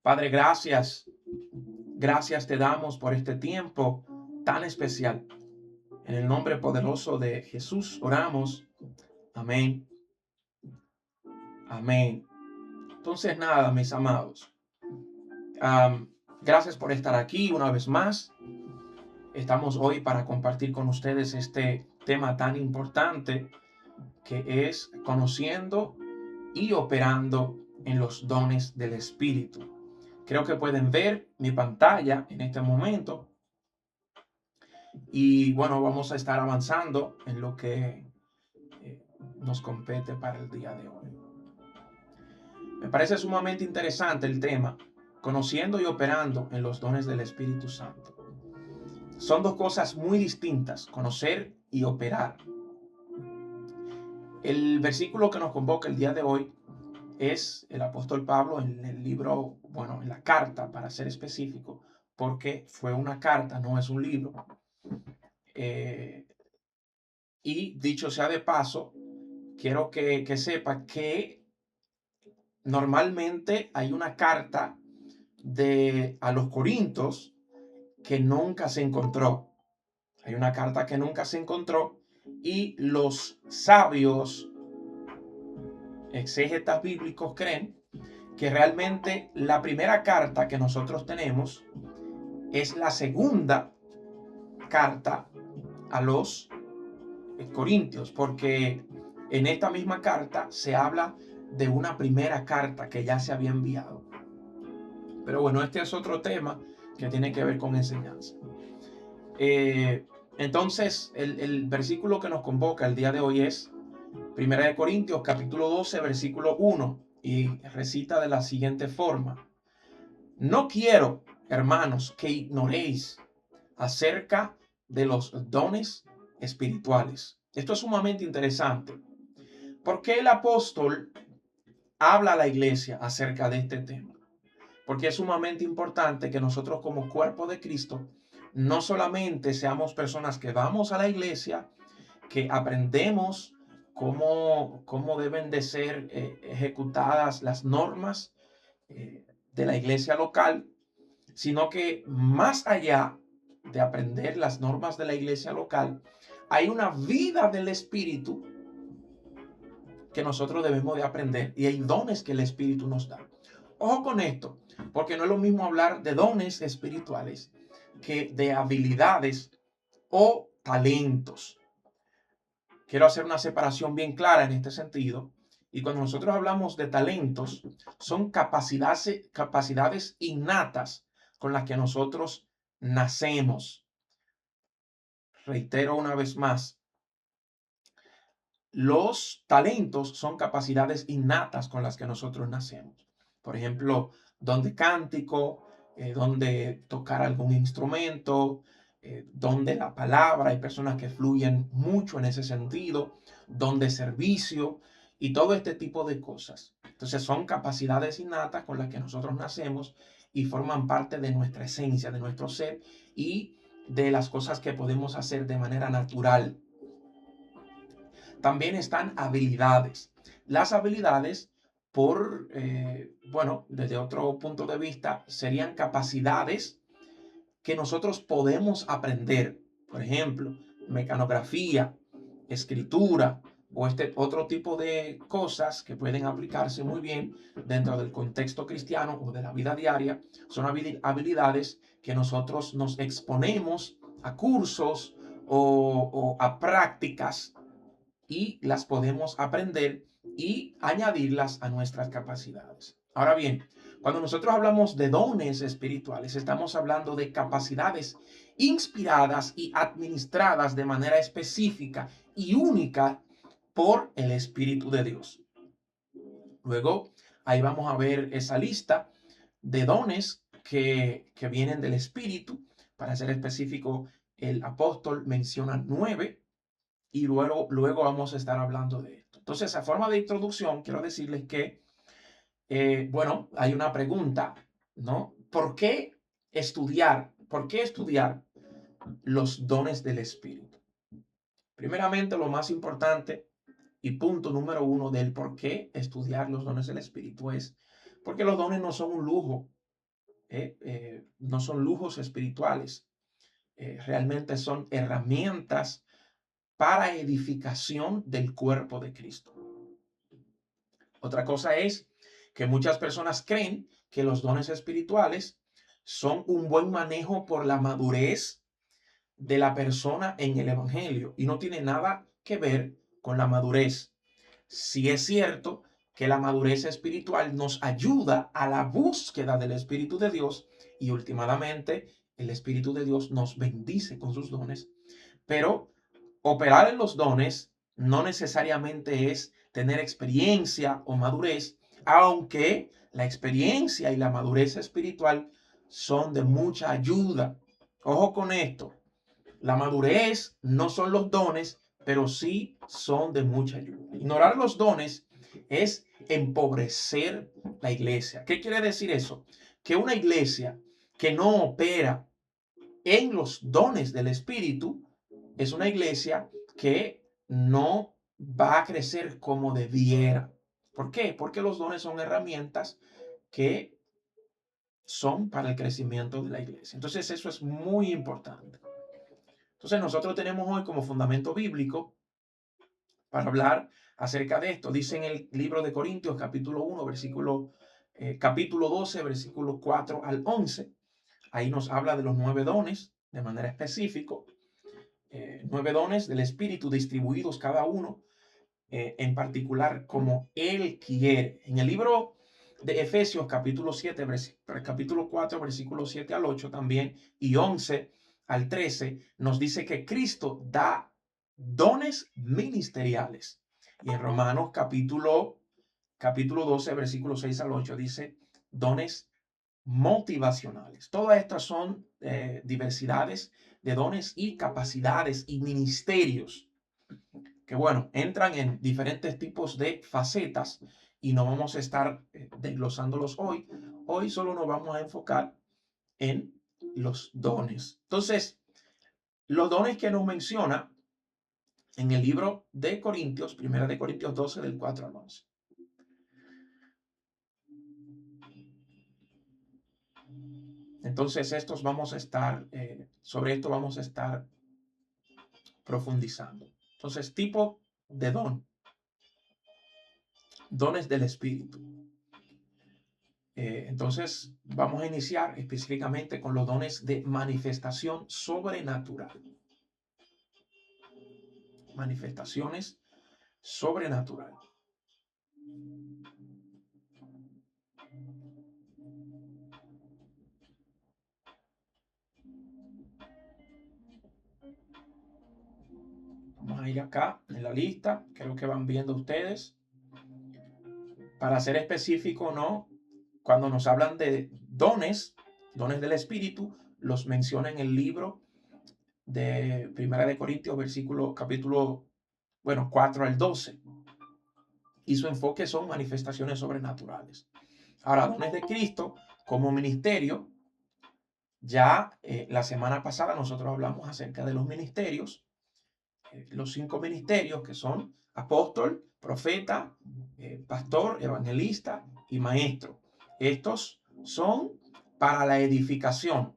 Padre, gracias. Gracias te damos por este tiempo tan especial. En el nombre poderoso de Jesús oramos. Amén. Amén. Entonces, nada, mis amados. am, Gracias por estar aquí una vez más. Estamos hoy para compartir con ustedes este tema tan importante que es conociendo y operando en los dones del Espíritu. Creo que pueden ver mi pantalla en este momento. Y bueno, vamos a estar avanzando en lo que eh, nos compete para el día de hoy. Me parece sumamente interesante el tema, conociendo y operando en los dones del Espíritu Santo. Son dos cosas muy distintas, conocer y operar. El versículo que nos convoca el día de hoy es el apóstol Pablo en el libro, bueno, en la carta, para ser específico, porque fue una carta, no es un libro. Eh, y dicho sea de paso, quiero que sepa que normalmente hay una carta a los Corintios que nunca se encontró. Hay una carta que nunca se encontró y los sabios exégetas bíblicos creen que realmente la primera carta que nosotros tenemos es la segunda carta a los Corintios, porque en esta misma carta se habla de una primera carta que ya se había enviado. Pero bueno, este es otro tema que tiene que ver con enseñanza. Entonces, el versículo que nos convoca el día de hoy es 1 Corintios capítulo 12, versículo 1, y recita de la siguiente forma: No quiero, hermanos, que ignoréis acerca de los dones espirituales. Esto es sumamente interesante. ¿Por qué el apóstol habla a la iglesia acerca de este tema? Porque es sumamente importante que nosotros como cuerpo de Cristo no solamente seamos personas que vamos a la iglesia, que aprendemos cómo deben de ser ejecutadas las normas de la iglesia local, sino que más allá de aprender las normas de la iglesia local, hay una vida del Espíritu que nosotros debemos de aprender y hay dones que el Espíritu nos da. Ojo con esto, porque no es lo mismo hablar de dones espirituales que de habilidades o talentos. Quiero hacer una separación bien clara en este sentido. Y cuando nosotros hablamos de talentos, son capacidades innatas con las que nosotros nacemos. Reitero una vez más, los talentos son capacidades innatas con las que nosotros nacemos. Por ejemplo, don de cántico, don de tocar algún instrumento, don de la palabra. Hay personas que fluyen mucho en ese sentido, don de servicio y todo este tipo de cosas. Entonces son capacidades innatas con las que nosotros nacemos y forman parte de nuestra esencia, de nuestro ser y de las cosas que podemos hacer de manera natural. También están habilidades. Las habilidades, bueno, desde otro punto de vista, serían capacidades que nosotros podemos aprender. Por ejemplo, mecanografía, escritura o este otro tipo de cosas que pueden aplicarse muy bien dentro del contexto cristiano o de la vida diaria. Son habilidades que nosotros nos exponemos a cursos o a prácticas y las podemos aprender y añadirlas a nuestras capacidades. Ahora bien, cuando nosotros hablamos de dones espirituales, estamos hablando de capacidades inspiradas y administradas de manera específica y única por el Espíritu de Dios. Luego, ahí vamos a ver esa lista de dones que vienen del Espíritu. Para ser específico, el apóstol menciona 9 y luego vamos a estar hablando de esto. Entonces, a forma de introducción, quiero decirles que, bueno, hay una pregunta, ¿no? ¿Por qué estudiar? ¿Por qué estudiar los dones del Espíritu? Primeramente, lo más importante y punto número uno del por qué estudiar los dones del Espíritu es porque los dones no son un lujo. no son lujos espirituales, realmente son herramientas para edificación del cuerpo de Cristo. Otra cosa es que muchas personas creen que los dones espirituales son un buen manejo por la madurez de la persona en el evangelio y no tiene nada que ver con la madurez. Sí es cierto que la madurez espiritual nos ayuda a la búsqueda del Espíritu de Dios y últimamente el Espíritu de Dios nos bendice con sus dones, pero operar en los dones no necesariamente es tener experiencia o madurez, aunque la experiencia y la madurez espiritual son de mucha ayuda. Ojo con esto, la madurez no son los dones, pero sí son de mucha ayuda. Ignorar los dones es empobrecer la iglesia. ¿Qué quiere decir eso? Que una iglesia que no opera en los dones del Espíritu es una iglesia que no va a crecer como debiera. ¿Por qué? Porque los dones son herramientas que son para el crecimiento de la iglesia. Entonces eso es muy importante. Entonces nosotros tenemos hoy como fundamento bíblico para hablar acerca de esto. Dice en el libro de Corintios capítulo 1, capítulo 12, versículos 4 al 11. Ahí nos habla de los 9 dones de manera específica. 9 dones del Espíritu distribuidos cada uno en particular como Él quiere. En el libro de Efesios capítulo 7, capítulo 4, versículos 7 al 8 también y 11 al 13 nos dice que Cristo da dones ministeriales. Y en Romanos capítulo 12, versículos 6 al 8 dice dones motivacionales. Todas estas son diversidades de dones y capacidades y ministerios que, bueno, entran en diferentes tipos de facetas y no vamos a estar desglosándolos hoy. Hoy solo nos vamos a enfocar en los dones. Entonces, los dones que nos menciona en el libro de Corintios, primera de Corintios 12, del 4 al 11. Entonces, sobre esto vamos a estar profundizando. Entonces, tipo de don. Dones del Espíritu. Entonces, vamos a iniciar específicamente con los dones de manifestación sobrenatural. Manifestaciones sobrenaturales. Vamos a ir acá en la lista, creo que van viendo ustedes. Para ser específico, ¿no? Cuando nos hablan de dones del Espíritu, los menciona en el libro de Primera de Corintios, capítulo 4 al 12. Y su enfoque son manifestaciones sobrenaturales. Ahora, dones de Cristo como ministerio, ya la semana pasada nosotros hablamos acerca de los ministerios, los 5 ministerios que son apóstol, profeta, pastor, evangelista y maestro. Estos son para la edificación.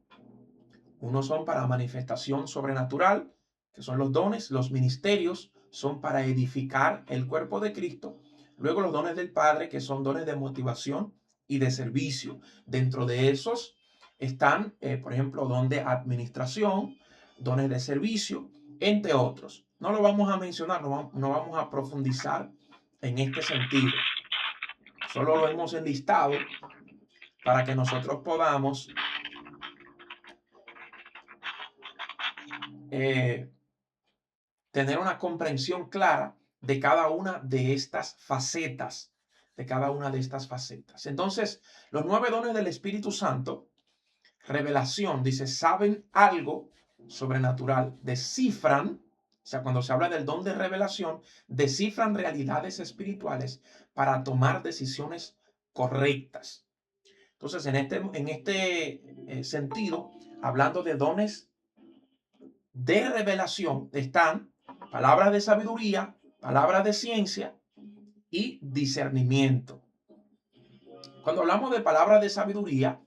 Unos son para manifestación sobrenatural, que son los dones. Los ministerios son para edificar el cuerpo de Cristo. Luego los dones del Padre, que son dones de motivación y de servicio. Dentro de esos están, por ejemplo, don de administración, dones de servicio, entre otros. No lo vamos a mencionar, no vamos a profundizar en este sentido. Solo lo hemos enlistado para que nosotros podamos tener una comprensión clara de cada una de estas facetas, Entonces, los 9 dones del Espíritu Santo, revelación, dice, saben algo sobrenatural, descifran, o sea, cuando se habla del don de revelación, descifran realidades espirituales para tomar decisiones correctas. Entonces, en este sentido, hablando de dones de revelación, están palabras de sabiduría, palabras de ciencia y discernimiento. Cuando hablamos de palabras de sabiduría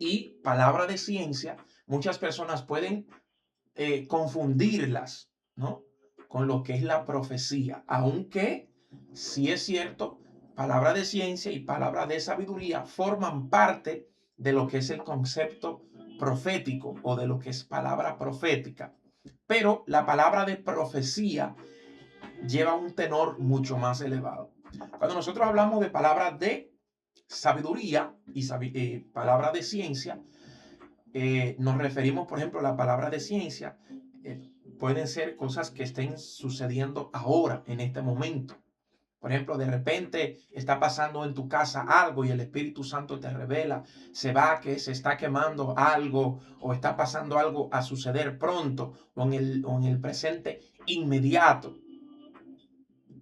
y palabra de ciencia, muchas personas pueden confundirlas, ¿no? Con lo que es la profecía, aunque sí es cierto, palabra de ciencia y palabra de sabiduría forman parte de lo que es el concepto profético o de lo que es palabra profética. Pero la palabra de profecía lleva un tenor mucho más elevado. Cuando nosotros hablamos de palabras de sabiduría y palabra de ciencia, nos referimos, por ejemplo, a la palabra de ciencia, pueden ser cosas que estén sucediendo ahora, en este momento. Por ejemplo, de repente está pasando en tu casa algo y el Espíritu Santo te revela, que se está quemando algo o está pasando algo a suceder pronto o en el presente inmediato.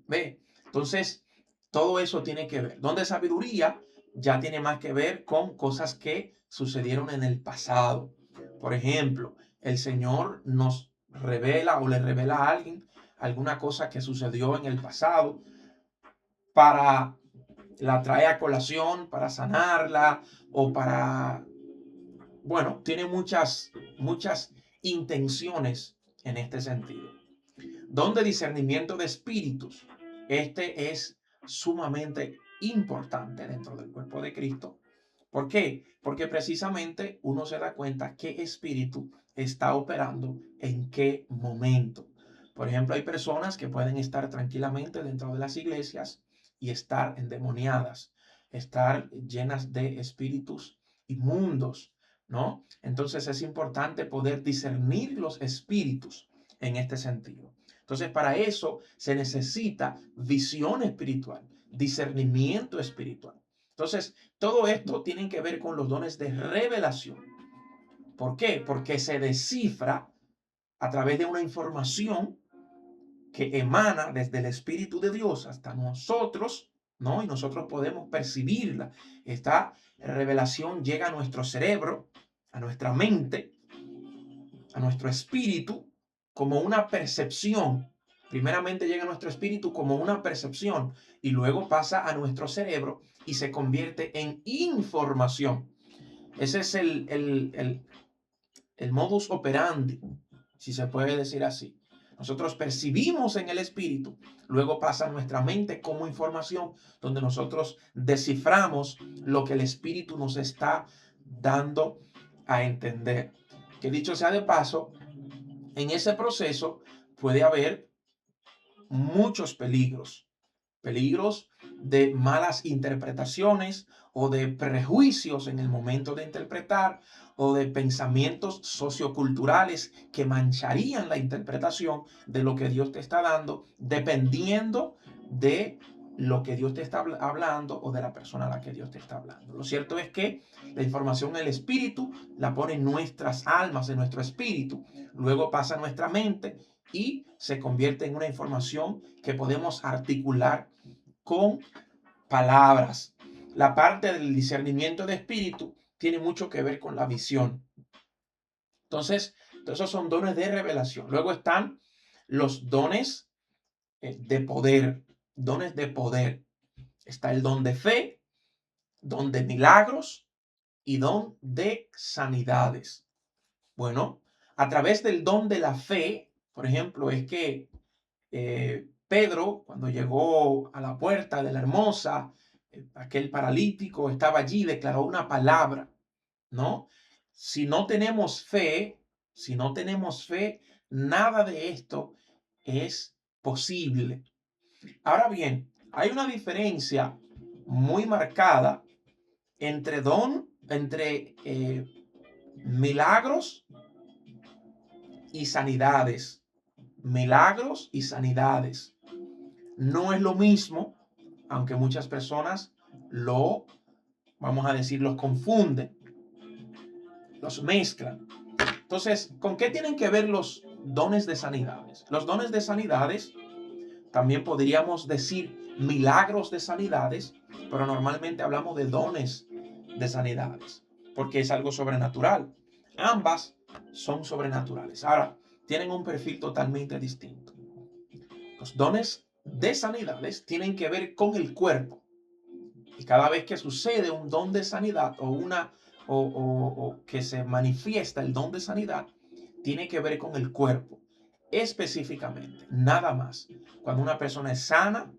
¿Ve? Entonces, todo eso tiene que ver. Donde sabiduría ya tiene más que ver con cosas que sucedieron en el pasado. Por ejemplo, el Señor nos revela o le revela a alguien alguna cosa que sucedió en el pasado para la trae a colación, para sanarla o para, bueno, tiene muchas intenciones en este sentido. Donde discernimiento de espíritus, este es sumamente importante dentro del cuerpo de Cristo. ¿Por qué? Porque precisamente uno se da cuenta qué espíritu está operando en qué momento. Por ejemplo, hay personas que pueden estar tranquilamente dentro de las iglesias y estar endemoniadas, estar llenas de espíritus inmundos, ¿no? Entonces es importante poder discernir los espíritus en este sentido. Entonces, para eso se necesita visión espiritual, discernimiento espiritual. Entonces, todo esto tiene que ver con los dones de revelación. ¿Por qué? Porque se descifra a través de una información que emana desde el Espíritu de Dios hasta nosotros, ¿no? Y nosotros podemos percibirla. Esta revelación llega a nuestro cerebro, a nuestra mente, a nuestro espíritu, como una percepción. Primeramente llega a nuestro espíritu como una percepción y luego pasa a nuestro cerebro y se convierte en información. Ese es el modus operandi, si se puede decir así. Nosotros percibimos en el espíritu, luego pasa a nuestra mente como información, donde nosotros desciframos lo que el espíritu nos está dando a entender. Que dicho sea de paso, en ese proceso puede haber muchos peligros. Peligros de malas interpretaciones o de prejuicios en el momento de interpretar o de pensamientos socioculturales que mancharían la interpretación de lo que Dios te está dando, dependiendo de lo que Dios te está hablando o de la persona a la que Dios te está hablando. Lo cierto es que la información en el espíritu la pone en nuestras almas, en nuestro espíritu, luego pasa a nuestra mente y se convierte en una información que podemos articular con palabras. La parte del discernimiento de espíritu tiene mucho que ver con la visión. Entonces, esos son dones de revelación. Luego están los dones de poder. Dones de poder. Está el don de fe, don de milagros y don de sanidades. Bueno, a través del don de la fe, por ejemplo, es que Pedro, cuando llegó a la puerta de la hermosa, aquel paralítico estaba allí, declaró una palabra, ¿no? Si no tenemos fe, si no tenemos fe, nada de esto es posible. Ahora bien, hay una diferencia muy marcada entre milagros y sanidades. Milagros y sanidades. No es lo mismo, aunque muchas personas vamos a decir, los confunden, los mezclan. Entonces, ¿con qué tienen que ver los dones de sanidades? Los dones de sanidades, también podríamos decir milagros de sanidades, pero normalmente hablamos de dones de sanidades, porque es algo sobrenatural. Ambas son sobrenaturales. Ahora, tienen un perfil totalmente distinto. Los dones de sanidades tienen que ver con el cuerpo. Y cada vez que sucede un don de sanidad o o que se manifiesta el don de sanidad tiene que ver con el cuerpo, específicamente, nada más. Cuando una persona es sana,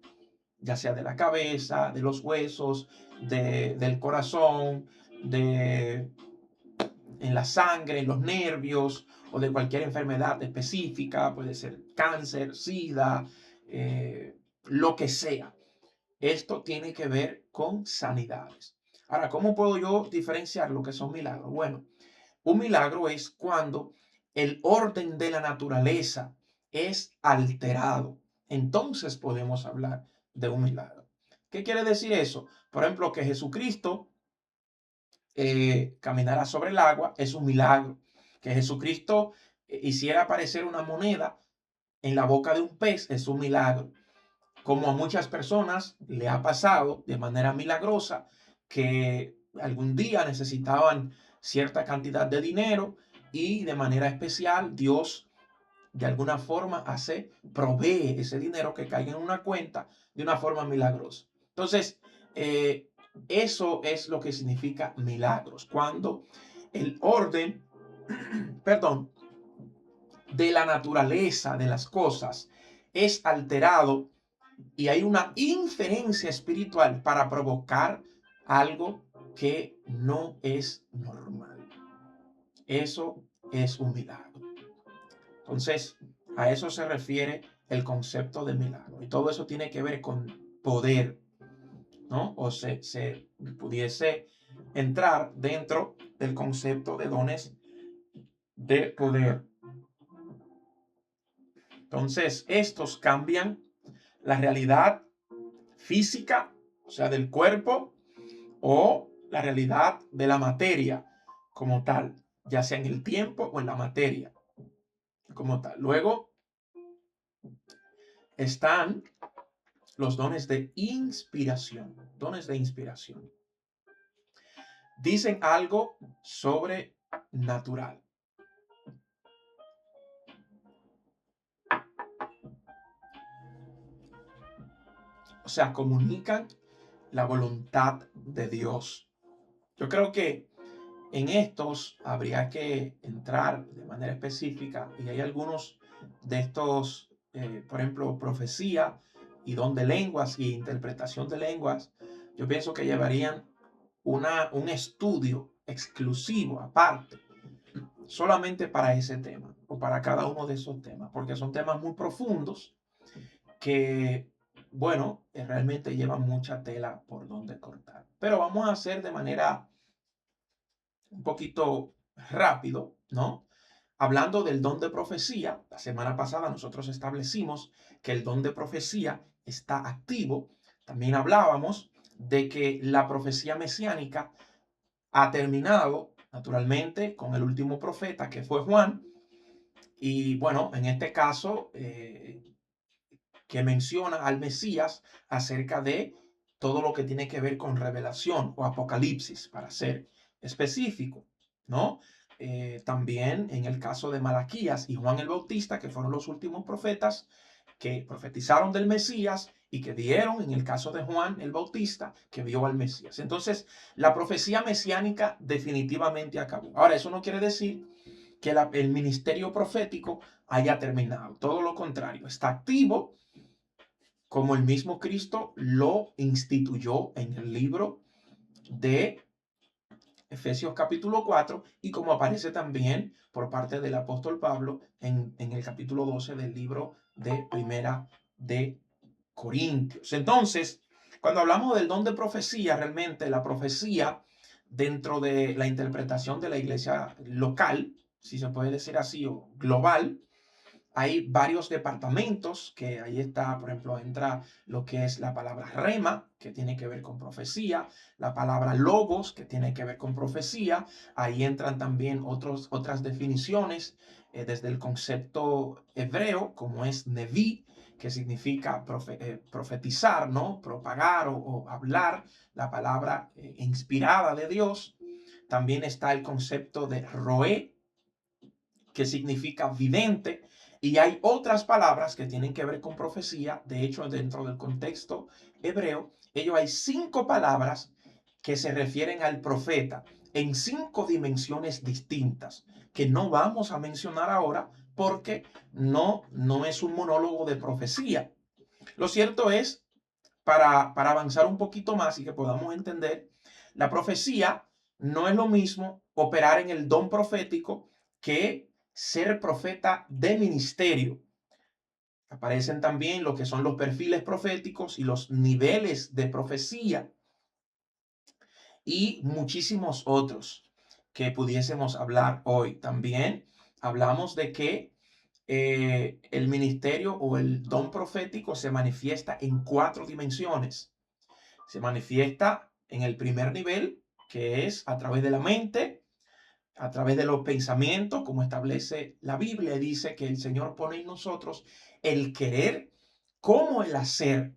ya sea de la cabeza, de los huesos, del corazón, en la sangre, en los nervios o de cualquier enfermedad específica, puede ser cáncer, sida, lo que sea. Esto tiene que ver con sanidades. Ahora, ¿cómo puedo yo diferenciar lo que son milagros? Bueno, un milagro es cuando el orden de la naturaleza es alterado. Entonces podemos hablar de un milagro. ¿Qué quiere decir eso? Por ejemplo, que Jesucristo caminara sobre el agua es un milagro. Que Jesucristo hiciera aparecer una moneda en la boca de un pez es un milagro. Como a muchas personas le ha pasado de manera milagrosa que algún día necesitaban cierta cantidad de dinero y de manera especial Dios de alguna forma provee ese dinero que caiga en una cuenta de una forma milagrosa. Entonces, eh, eso es lo que significa milagros, cuando el orden, perdón, de la naturaleza de las cosas es alterado y hay una inferencia espiritual para provocar algo que no es normal. Eso es un milagro. Entonces, a eso se refiere el concepto de milagro. Y todo eso tiene que ver con poder, ¿no? O se pudiese entrar dentro del concepto de dones de poder. Entonces, estos cambian la realidad física, o sea, del cuerpo, o la realidad de la materia como tal, ya sea en el tiempo o en la materia como tal. Luego están los dones de inspiración. Dones de inspiración. Dicen algo sobrenatural. O sea, comunican la voluntad de Dios. Yo creo que en estos habría que entrar de manera específica y hay algunos de estos, por ejemplo, profecía y don de lenguas y interpretación de lenguas. Yo pienso que llevarían un estudio exclusivo aparte solamente para ese tema o para cada uno de esos temas, porque son temas muy profundos que, bueno, realmente llevan mucha tela por donde cortar. Pero vamos a hacer de manera un poquito rápido, ¿no? Hablando del don de profecía, la semana pasada nosotros establecimos que el don de profecía está activo. También hablábamos de que la profecía mesiánica ha terminado, naturalmente, con el último profeta, que fue Juan. Y bueno, en este caso, que menciona al Mesías acerca de todo lo que tiene que ver con revelación o apocalipsis, para ser específico, ¿no? También en el caso de Malaquías y Juan el Bautista, que fueron los últimos profetas que profetizaron del Mesías y que dieron, en el caso de Juan el Bautista, que vio al Mesías. Entonces, la profecía mesiánica definitivamente acabó. Ahora, eso no quiere decir que el ministerio profético haya terminado. Todo lo contrario, está activo como el mismo Cristo lo instituyó en el libro de Efesios capítulo 4 y como aparece también por parte del apóstol Pablo en el capítulo 12 del libro de Primera de Corintios. Entonces, cuando hablamos del don de profecía, realmente la profecía dentro de la interpretación de la iglesia local, si se puede decir así, o global, hay varios departamentos que ahí está, por ejemplo, entra lo que es la palabra rema, que tiene que ver con profecía, la palabra logos, que tiene que ver con profecía. Ahí entran también otras definiciones desde el concepto hebreo, como es neví, que significa profetizar, ¿no? Propagar o hablar la palabra inspirada de Dios. También está el concepto de roé, que significa vidente, y hay otras palabras que tienen que ver con profecía. De hecho, dentro del contexto hebreo, hay 5 palabras que se refieren al profeta en 5 dimensiones distintas, que no vamos a mencionar ahora porque no es un monólogo de profecía. Lo cierto es, para avanzar un poquito más y que podamos entender, la profecía no es lo mismo operar en el don profético que ser profeta de ministerio. Aparecen también lo que son los perfiles proféticos y los niveles de profecía y muchísimos otros que pudiésemos hablar hoy. También hablamos de que el ministerio o el don profético se manifiesta en 4 dimensiones. Se manifiesta en el primer nivel, que es a través de la mente, a través de los pensamientos, como establece la Biblia. Dice que el Señor pone en nosotros el querer como el hacer,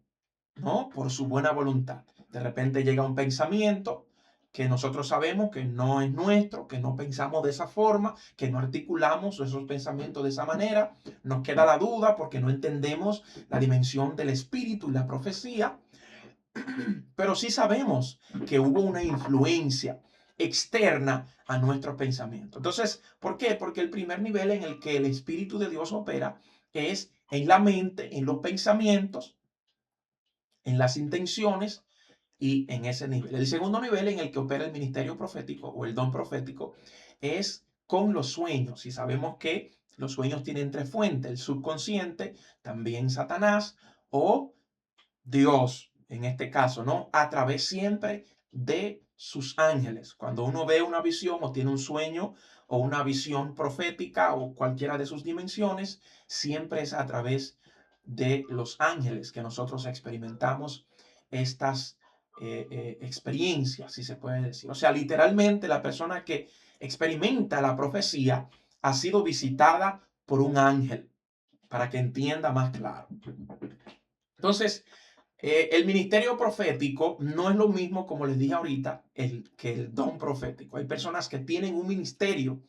¿no? Por su buena voluntad. De repente llega un pensamiento que nosotros sabemos que no es nuestro, que no pensamos de esa forma, que no articulamos esos pensamientos de esa manera. Nos queda la duda porque no entendemos la dimensión del espíritu y la profecía, pero sí sabemos que hubo una influencia externa a nuestro pensamiento. Entonces, ¿por qué? Porque el primer nivel en el que el Espíritu de Dios opera es en la mente, en los pensamientos, en las intenciones y en ese nivel. El segundo nivel en el que opera el ministerio profético o el don profético es con los sueños. Y sabemos que los sueños tienen 3 fuentes: el subconsciente, también Satanás o Dios, en este caso, ¿no? A través siempre de sus ángeles. Cuando uno ve una visión o tiene un sueño o una visión profética o cualquiera de sus dimensiones, siempre es a través de los ángeles que nosotros experimentamos estas experiencias, si se puede decir. O sea, literalmente la persona que experimenta la profecía ha sido visitada por un ángel, para que entienda más claro. Entonces, el ministerio profético no es lo mismo, como les dije ahorita, que el don profético. Hay personas que tienen un ministerio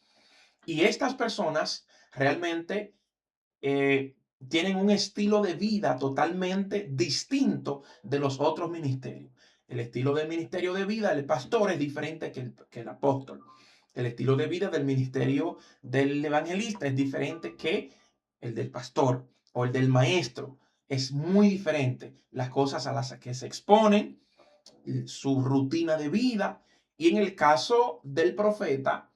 y estas personas realmente tienen un estilo de vida totalmente distinto de los otros ministerios. El estilo del ministerio de vida del pastor es diferente que el apóstol. El estilo de vida del ministerio del evangelista es diferente que el del pastor o el del maestro. Es muy diferente las cosas a las que se exponen, su rutina de vida. Y en el caso del profeta,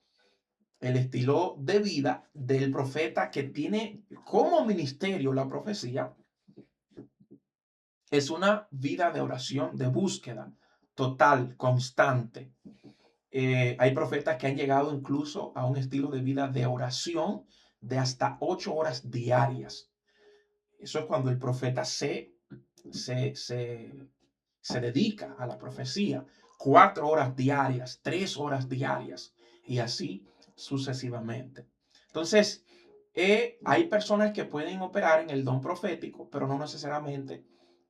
el estilo de vida del profeta que tiene como ministerio la profecía es una vida de oración, de búsqueda total, constante. Hay profetas que han llegado incluso a un estilo de vida de oración de hasta 8 horas diarias. Eso es cuando el profeta se, se, se dedica a la profecía. 4 horas diarias, 3 horas diarias y así sucesivamente. Entonces, hay personas que pueden operar en el don profético, pero no necesariamente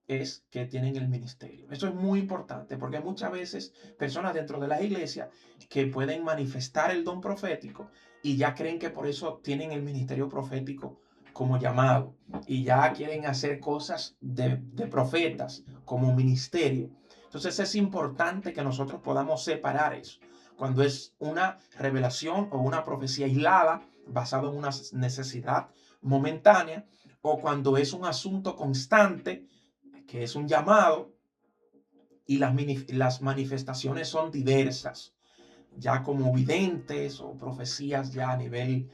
es que tienen el ministerio. Eso es muy importante porque hay muchas veces personas dentro de las iglesias que pueden manifestar el don profético y ya creen que por eso tienen el ministerio profético como llamado y ya quieren hacer cosas de profetas como ministerio. Entonces es importante que nosotros podamos separar eso. Cuando es una revelación o una profecía aislada basado en una necesidad momentánea, o cuando es un asunto constante, que es un llamado, y las manifestaciones son diversas, ya como videntes o profecías ya a nivel,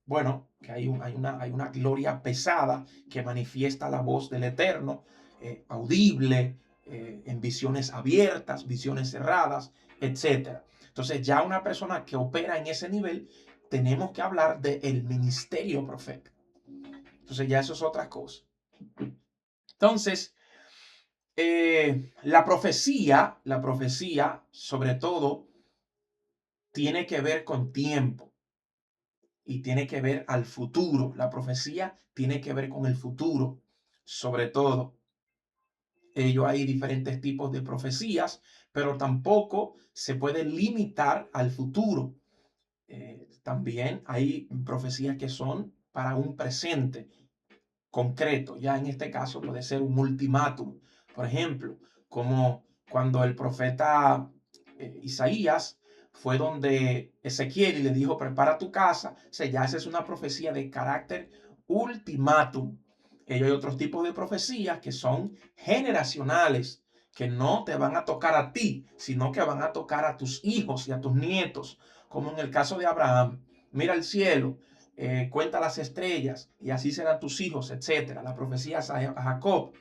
bueno, que hay una gloria pesada que manifiesta la voz del Eterno, audible, en visiones abiertas, visiones cerradas, etcétera. Entonces ya una persona que opera en ese nivel, tenemos que hablar del ministerio profético. Entonces ya eso es otra cosa. Entonces, la profecía, sobre todo, tiene que ver con tiempo y tiene que ver al futuro. La profecía tiene que ver con el futuro, sobre todo. Hay diferentes tipos de profecías, pero tampoco se puede limitar al futuro. También hay profecías que son para un presente concreto. Ya en este caso puede ser un ultimátum, por ejemplo, como cuando el profeta Isaías fue donde Ezequiel y le dijo, prepara tu casa. O sea, ya esa es una profecía de carácter ultimátum. Hay otros tipos de profecías que son generacionales, que no te van a tocar a ti, sino que van a tocar a tus hijos y a tus nietos, como en el caso de Abraham. Mira el cielo, cuenta las estrellas y así serán tus hijos, etcétera. La profecía a Jacob,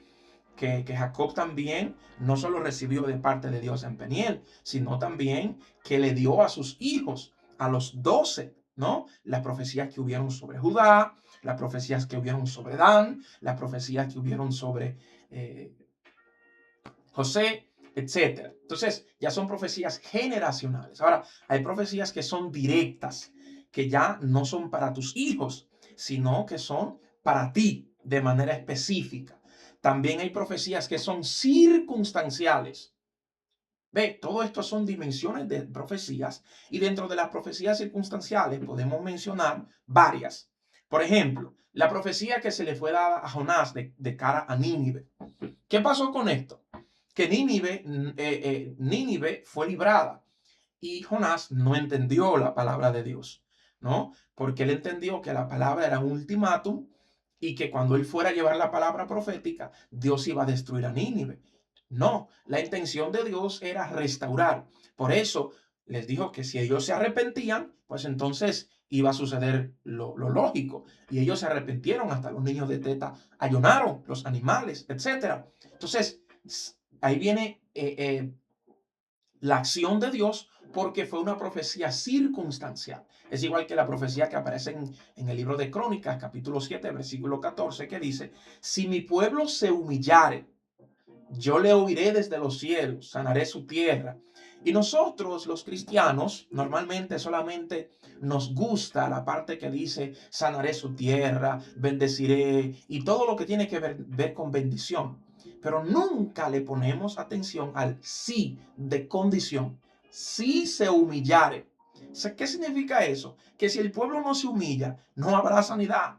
que Jacob también no solo recibió de parte de Dios en Peniel, sino también que le dio a sus hijos, a los 12, ¿no? Las profecías que hubieron sobre Judá, las profecías que hubieron sobre Dan, las profecías que hubieron sobre eh, José, etcétera. Entonces, ya son profecías generacionales. Ahora, hay profecías que son directas, que ya no son para tus hijos, sino que son para ti de manera específica. También hay profecías que son circunstanciales. Ve, todo esto son dimensiones de profecías y dentro de las profecías circunstanciales podemos mencionar varias. Por ejemplo, la profecía que se le fue dada a Jonás de cara a Nínive. ¿Qué pasó con esto? Que Nínive fue librada y Jonás no entendió la palabra de Dios, ¿no? Porque él entendió que la palabra era un ultimátum y que cuando él fuera a llevar la palabra profética, Dios iba a destruir a Nínive. No, la intención de Dios era restaurar. Por eso les dijo que si ellos se arrepentían, pues entonces iba a suceder lo lógico. Y ellos se arrepintieron, hasta los niños de teta ayunaron, los animales, etc. Entonces, ahí viene la acción de Dios porque fue una profecía circunstancial. Es igual que la profecía que aparece en el libro de Crónicas, capítulo 7, versículo 14, que dice, si mi pueblo se humillare, yo le oiré desde los cielos, sanaré su tierra. Y nosotros, los cristianos, normalmente solamente nos gusta la parte que dice, sanaré su tierra, bendeciré, y todo lo que tiene que ver con bendición. Pero nunca le ponemos atención al sí de condición. Si se humillare. ¿Qué significa eso? Que si el pueblo no se humilla, no habrá sanidad.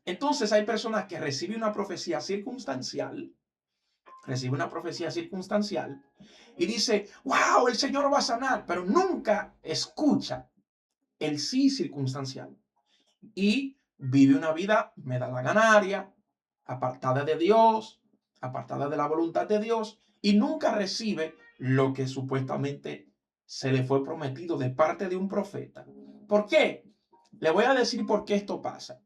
Entonces hay personas que reciben una profecía circunstancial, y dice, wow, el Señor va a sanar, pero nunca escucha el sí circunstancial y vive una vida medalaganaria, apartada de Dios, apartada de la voluntad de Dios y nunca recibe lo que supuestamente se le fue prometido de parte de un profeta. ¿Por qué? Le voy a decir por qué esto pasa.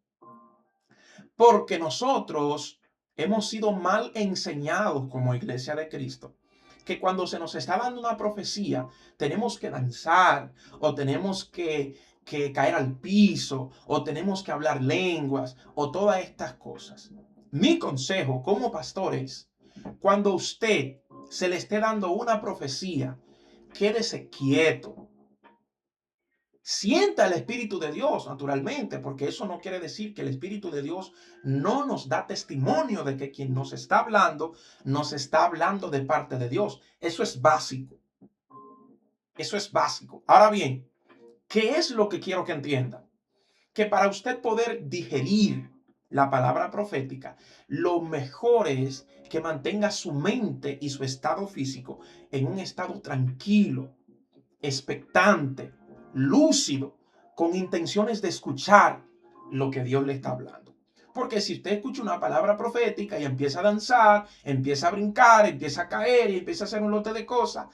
Porque nosotros hemos sido mal enseñados como iglesia de Cristo, que cuando se nos está dando una profecía, tenemos que danzar o tenemos que caer al piso o tenemos que hablar lenguas o todas estas cosas. Mi consejo como pastor es, cuando usted se le esté dando una profecía, quédese quieto. Sienta el Espíritu de Dios, naturalmente, porque eso no quiere decir que el Espíritu de Dios no nos da testimonio de que quien nos está hablando de parte de Dios. Eso es básico. Eso es básico. Ahora bien, ¿qué es lo que quiero que entienda? Que para usted poder digerir la palabra profética, lo mejor es que mantenga su mente y su estado físico en un estado tranquilo, expectante, lúcido, con intenciones de escuchar lo que Dios le está hablando. Porque si usted escucha una palabra profética y empieza a danzar, empieza a brincar, empieza a caer y empieza a hacer un lote de cosas,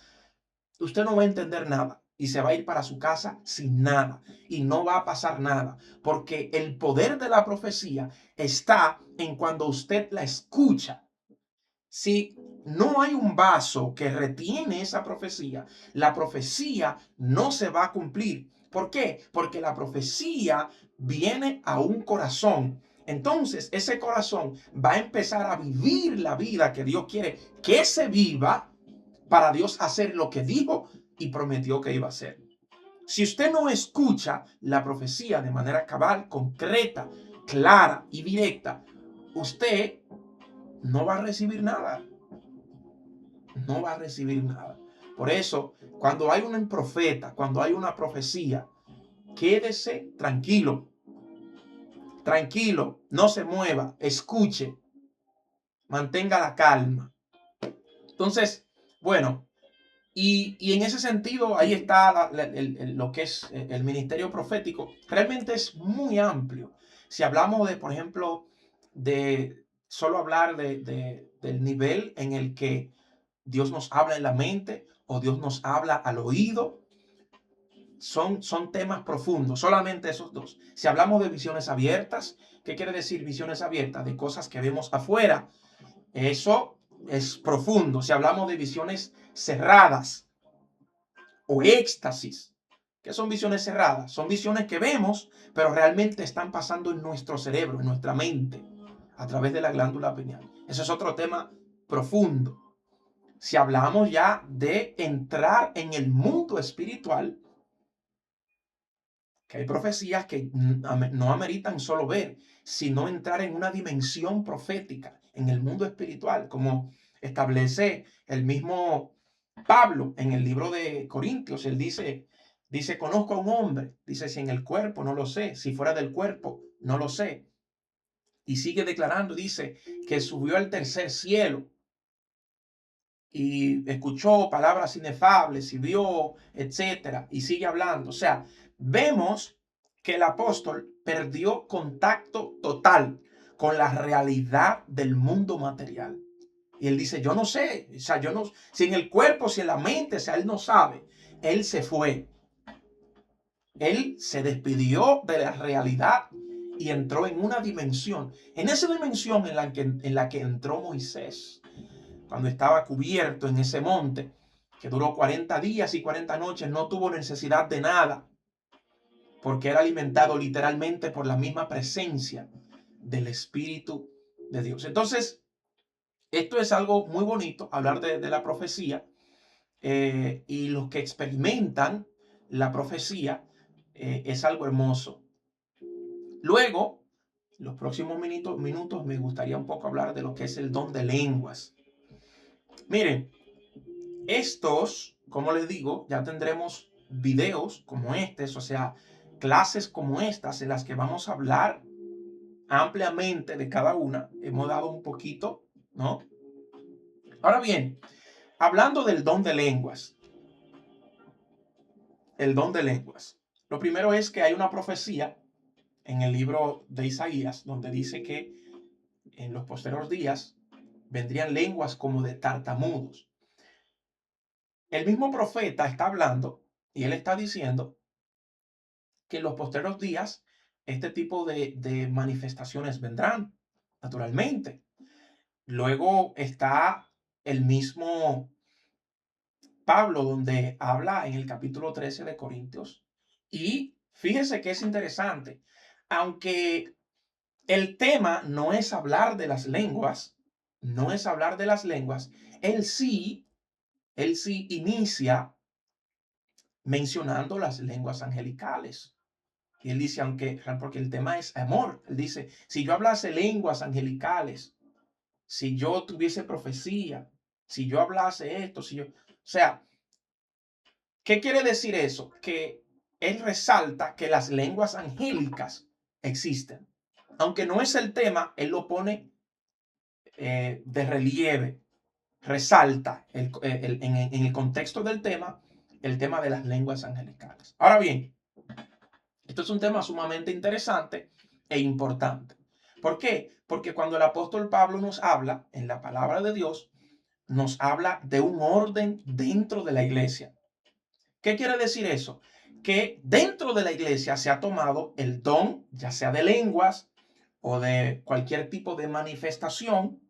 usted no va a entender nada y se va a ir para su casa sin nada y no va a pasar nada, porque el poder de la profecía está en cuando usted la escucha. Si no hay un vaso que retiene esa profecía, la profecía no se va a cumplir. ¿Por qué? Porque la profecía viene a un corazón. Entonces ese corazón va a empezar a vivir la vida que Dios quiere que se viva para Dios hacer lo que dijo y prometió que iba a hacer. Si usted no escucha la profecía de manera cabal, concreta, clara y directa, usted no va a recibir nada. No va a recibir nada. Por eso, cuando hay un profeta, cuando hay una profecía, quédese tranquilo. Tranquilo, no se mueva, escuche, mantenga la calma. Entonces, Bueno, y en ese sentido, ahí está lo que es el ministerio profético. Realmente es muy amplio. Si hablamos de, por ejemplo, de solo hablar del nivel en el que Dios nos habla en la mente o Dios nos habla al oído, son temas profundos, solamente esos dos. Si hablamos de visiones abiertas, ¿qué quiere decir visiones abiertas? De cosas que vemos afuera, eso es profundo. Si hablamos de visiones cerradas o éxtasis, ¿qué son visiones cerradas? Son visiones que vemos, pero realmente están pasando en nuestro cerebro, en nuestra mente, a través de la glándula pineal. Eso es otro tema profundo. Si hablamos ya de entrar en el mundo espiritual, que hay profecías que no ameritan solo ver, sino entrar en una dimensión profética, en el mundo espiritual, como establece el mismo Pablo en el libro de Corintios. Él dice, conozco a un hombre, dice, si en el cuerpo no lo sé, si fuera del cuerpo no lo sé. Y sigue declarando, dice, que subió al tercer cielo y escuchó palabras inefables y vio, etcétera, y sigue hablando. O sea, vemos que el apóstol perdió contacto total con la realidad del mundo material. Y él dice, yo no sé, o sea, yo no, si en el cuerpo, si en la mente, o sea, él no sabe. Él se fue. Él se despidió de la realidad y entró en una dimensión. En esa dimensión en la que entró Moisés, cuando estaba cubierto en ese monte, que duró 40 días y 40 noches, no tuvo necesidad de nada, porque era alimentado literalmente por la misma presencia del Espíritu de Dios. Entonces, esto es algo muy bonito, hablar de la profecía, y los que experimentan la profecía, es algo hermoso. Luego, los próximos minutos me gustaría un poco hablar de lo que es el don de lenguas. Miren, estos, como les digo, ya tendremos videos como estos, o sea, clases como estas en las que vamos a hablar ampliamente de cada una. Hemos dado un poquito, ¿no? Ahora bien, hablando del don de lenguas, el don de lenguas. Lo primero es que hay una profecía en el libro de Isaías donde dice que en los posteriores días vendrían lenguas como de tartamudos. El mismo profeta está hablando y él está diciendo que en los posteriores días este tipo de manifestaciones vendrán, naturalmente. Luego está el mismo Pablo, donde habla en el capítulo 13 de Corintios. Y fíjese que es interesante, aunque el tema no es hablar de las lenguas, no es hablar de las lenguas, él sí, él sí inicia mencionando las lenguas angelicales. Y él dice, porque el tema es amor, él dice, si yo hablase lenguas angelicales, si yo tuviese profecía, si yo hablase esto, o sea, ¿qué quiere decir eso? Que él resalta que las lenguas angélicas existen. Aunque no es el tema, él lo pone de relieve, resalta en el contexto del tema, el tema de las lenguas angelicales. Ahora bien, esto es un tema sumamente interesante e importante. ¿Por qué? Porque cuando el apóstol Pablo nos habla en la palabra de Dios, nos habla de un orden dentro de la iglesia. ¿Qué quiere decir eso? Que dentro de la iglesia se ha tomado el don, ya sea de lenguas o de cualquier tipo de manifestación,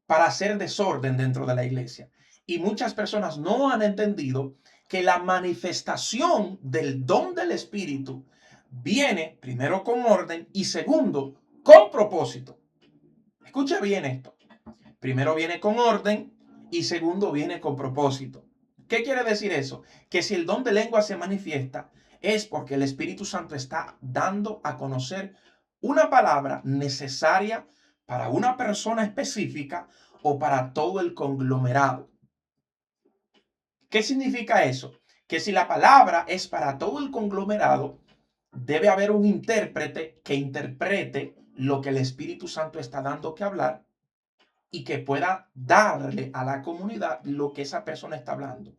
para hacer desorden dentro de la iglesia. Y muchas personas no han entendido que la manifestación del don del Espíritu viene primero con orden y segundo con propósito. Escucha bien esto. Primero viene con orden y segundo viene con propósito. ¿Qué quiere decir eso? Que si el don de lengua se manifiesta es porque el Espíritu Santo está dando a conocer una palabra necesaria para una persona específica o para todo el conglomerado. ¿Qué significa eso? Que si la palabra es para todo el conglomerado, debe haber un intérprete que interprete lo que el Espíritu Santo está dando que hablar. y que pueda darle a la comunidad lo que esa persona está hablando.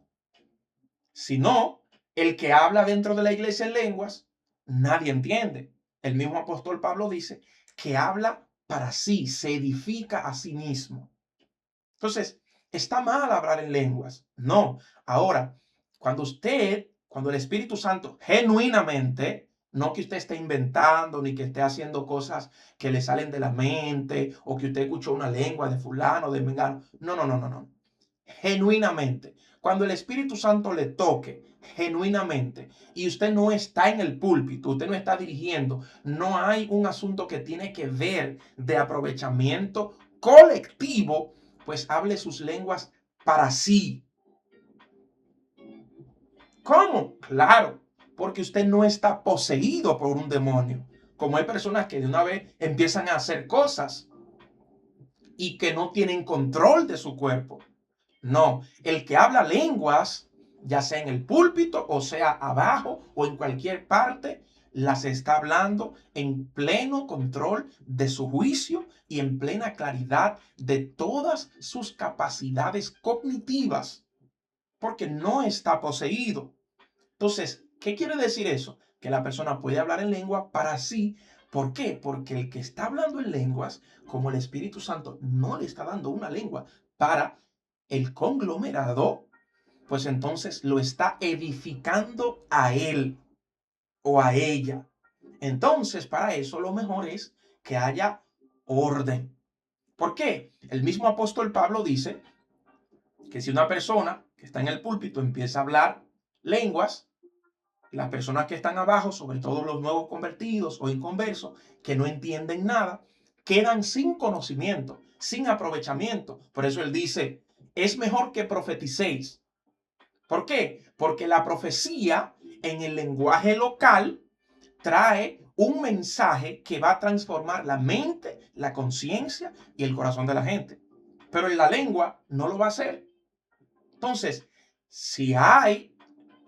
Si no, el que habla dentro de la iglesia en lenguas, nadie entiende. El mismo apóstol Pablo dice que habla para sí, se edifica a sí mismo. Entonces, ¿está mal hablar en lenguas? No. Ahora, cuando el Espíritu Santo genuinamente, no que usted esté inventando ni que esté haciendo cosas que le salen de la mente o que usted escuchó una lengua de fulano, de mengano. No, no, no, no, no. Genuinamente. Cuando el Espíritu Santo le toque genuinamente y usted no está en el púlpito, usted no está dirigiendo, no hay un asunto que tiene que ver de aprovechamiento colectivo, pues hable sus lenguas para sí. ¿Cómo? Claro, porque usted no está poseído por un demonio. Como hay personas que de una vez empiezan a hacer cosas y que no tienen control de su cuerpo. No, el que habla lenguas, ya sea en el púlpito o sea abajo o en cualquier parte, las está hablando en pleno control de su juicio y en plena claridad de todas sus capacidades cognitivas, porque no está poseído. Entonces, ¿qué quiere decir eso? Que la persona puede hablar en lengua para sí. ¿Por qué? Porque el que está hablando en lenguas, como el Espíritu Santo no le está dando una lengua para el conglomerado, pues entonces lo está edificando a él o a ella. Entonces, para eso lo mejor es que haya orden. ¿Por qué? El mismo apóstol Pablo dice que si una persona que está en el púlpito empieza a hablar lenguas, las personas que están abajo, sobre todo los nuevos convertidos o inconversos, que no entienden nada, quedan sin conocimiento, sin aprovechamiento. Por eso él dice, es mejor que profeticéis. ¿Por qué? Porque la profecía en el lenguaje local trae un mensaje que va a transformar la mente, la conciencia y el corazón de la gente. Pero en la lengua no lo va a hacer. Entonces, si hay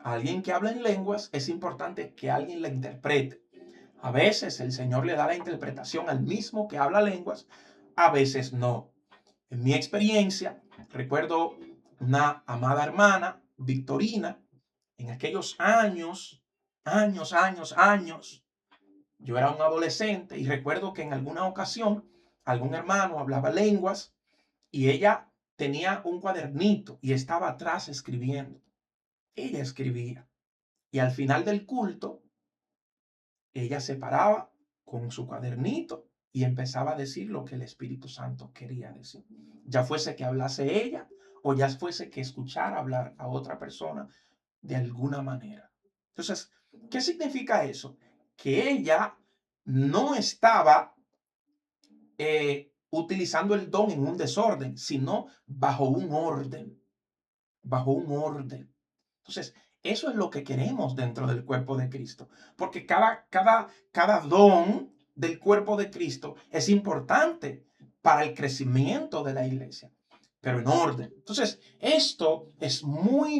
alguien que habla en lenguas, es importante que alguien la interprete. A veces el Señor le da la interpretación al mismo que habla lenguas, a veces no. En mi experiencia, recuerdo una amada hermana, Victorina, en aquellos años, yo era un adolescente y recuerdo que en alguna ocasión algún hermano hablaba lenguas y ella tenía un cuadernito y estaba atrás escribiendo. Ella escribía. Y al final del culto, ella se paraba con su cuadernito y empezaba a decir lo que el Espíritu Santo quería decir. Ya fuese que hablase ella o ya fuese que escuchara hablar a otra persona de alguna manera. Entonces, ¿qué significa eso? Que ella no estaba utilizando el don en un desorden, sino bajo un orden, bajo un orden. Entonces, eso es lo que queremos dentro del cuerpo de Cristo, porque cada don del cuerpo de Cristo es importante para el crecimiento de la iglesia, pero en orden. Entonces, esto es muy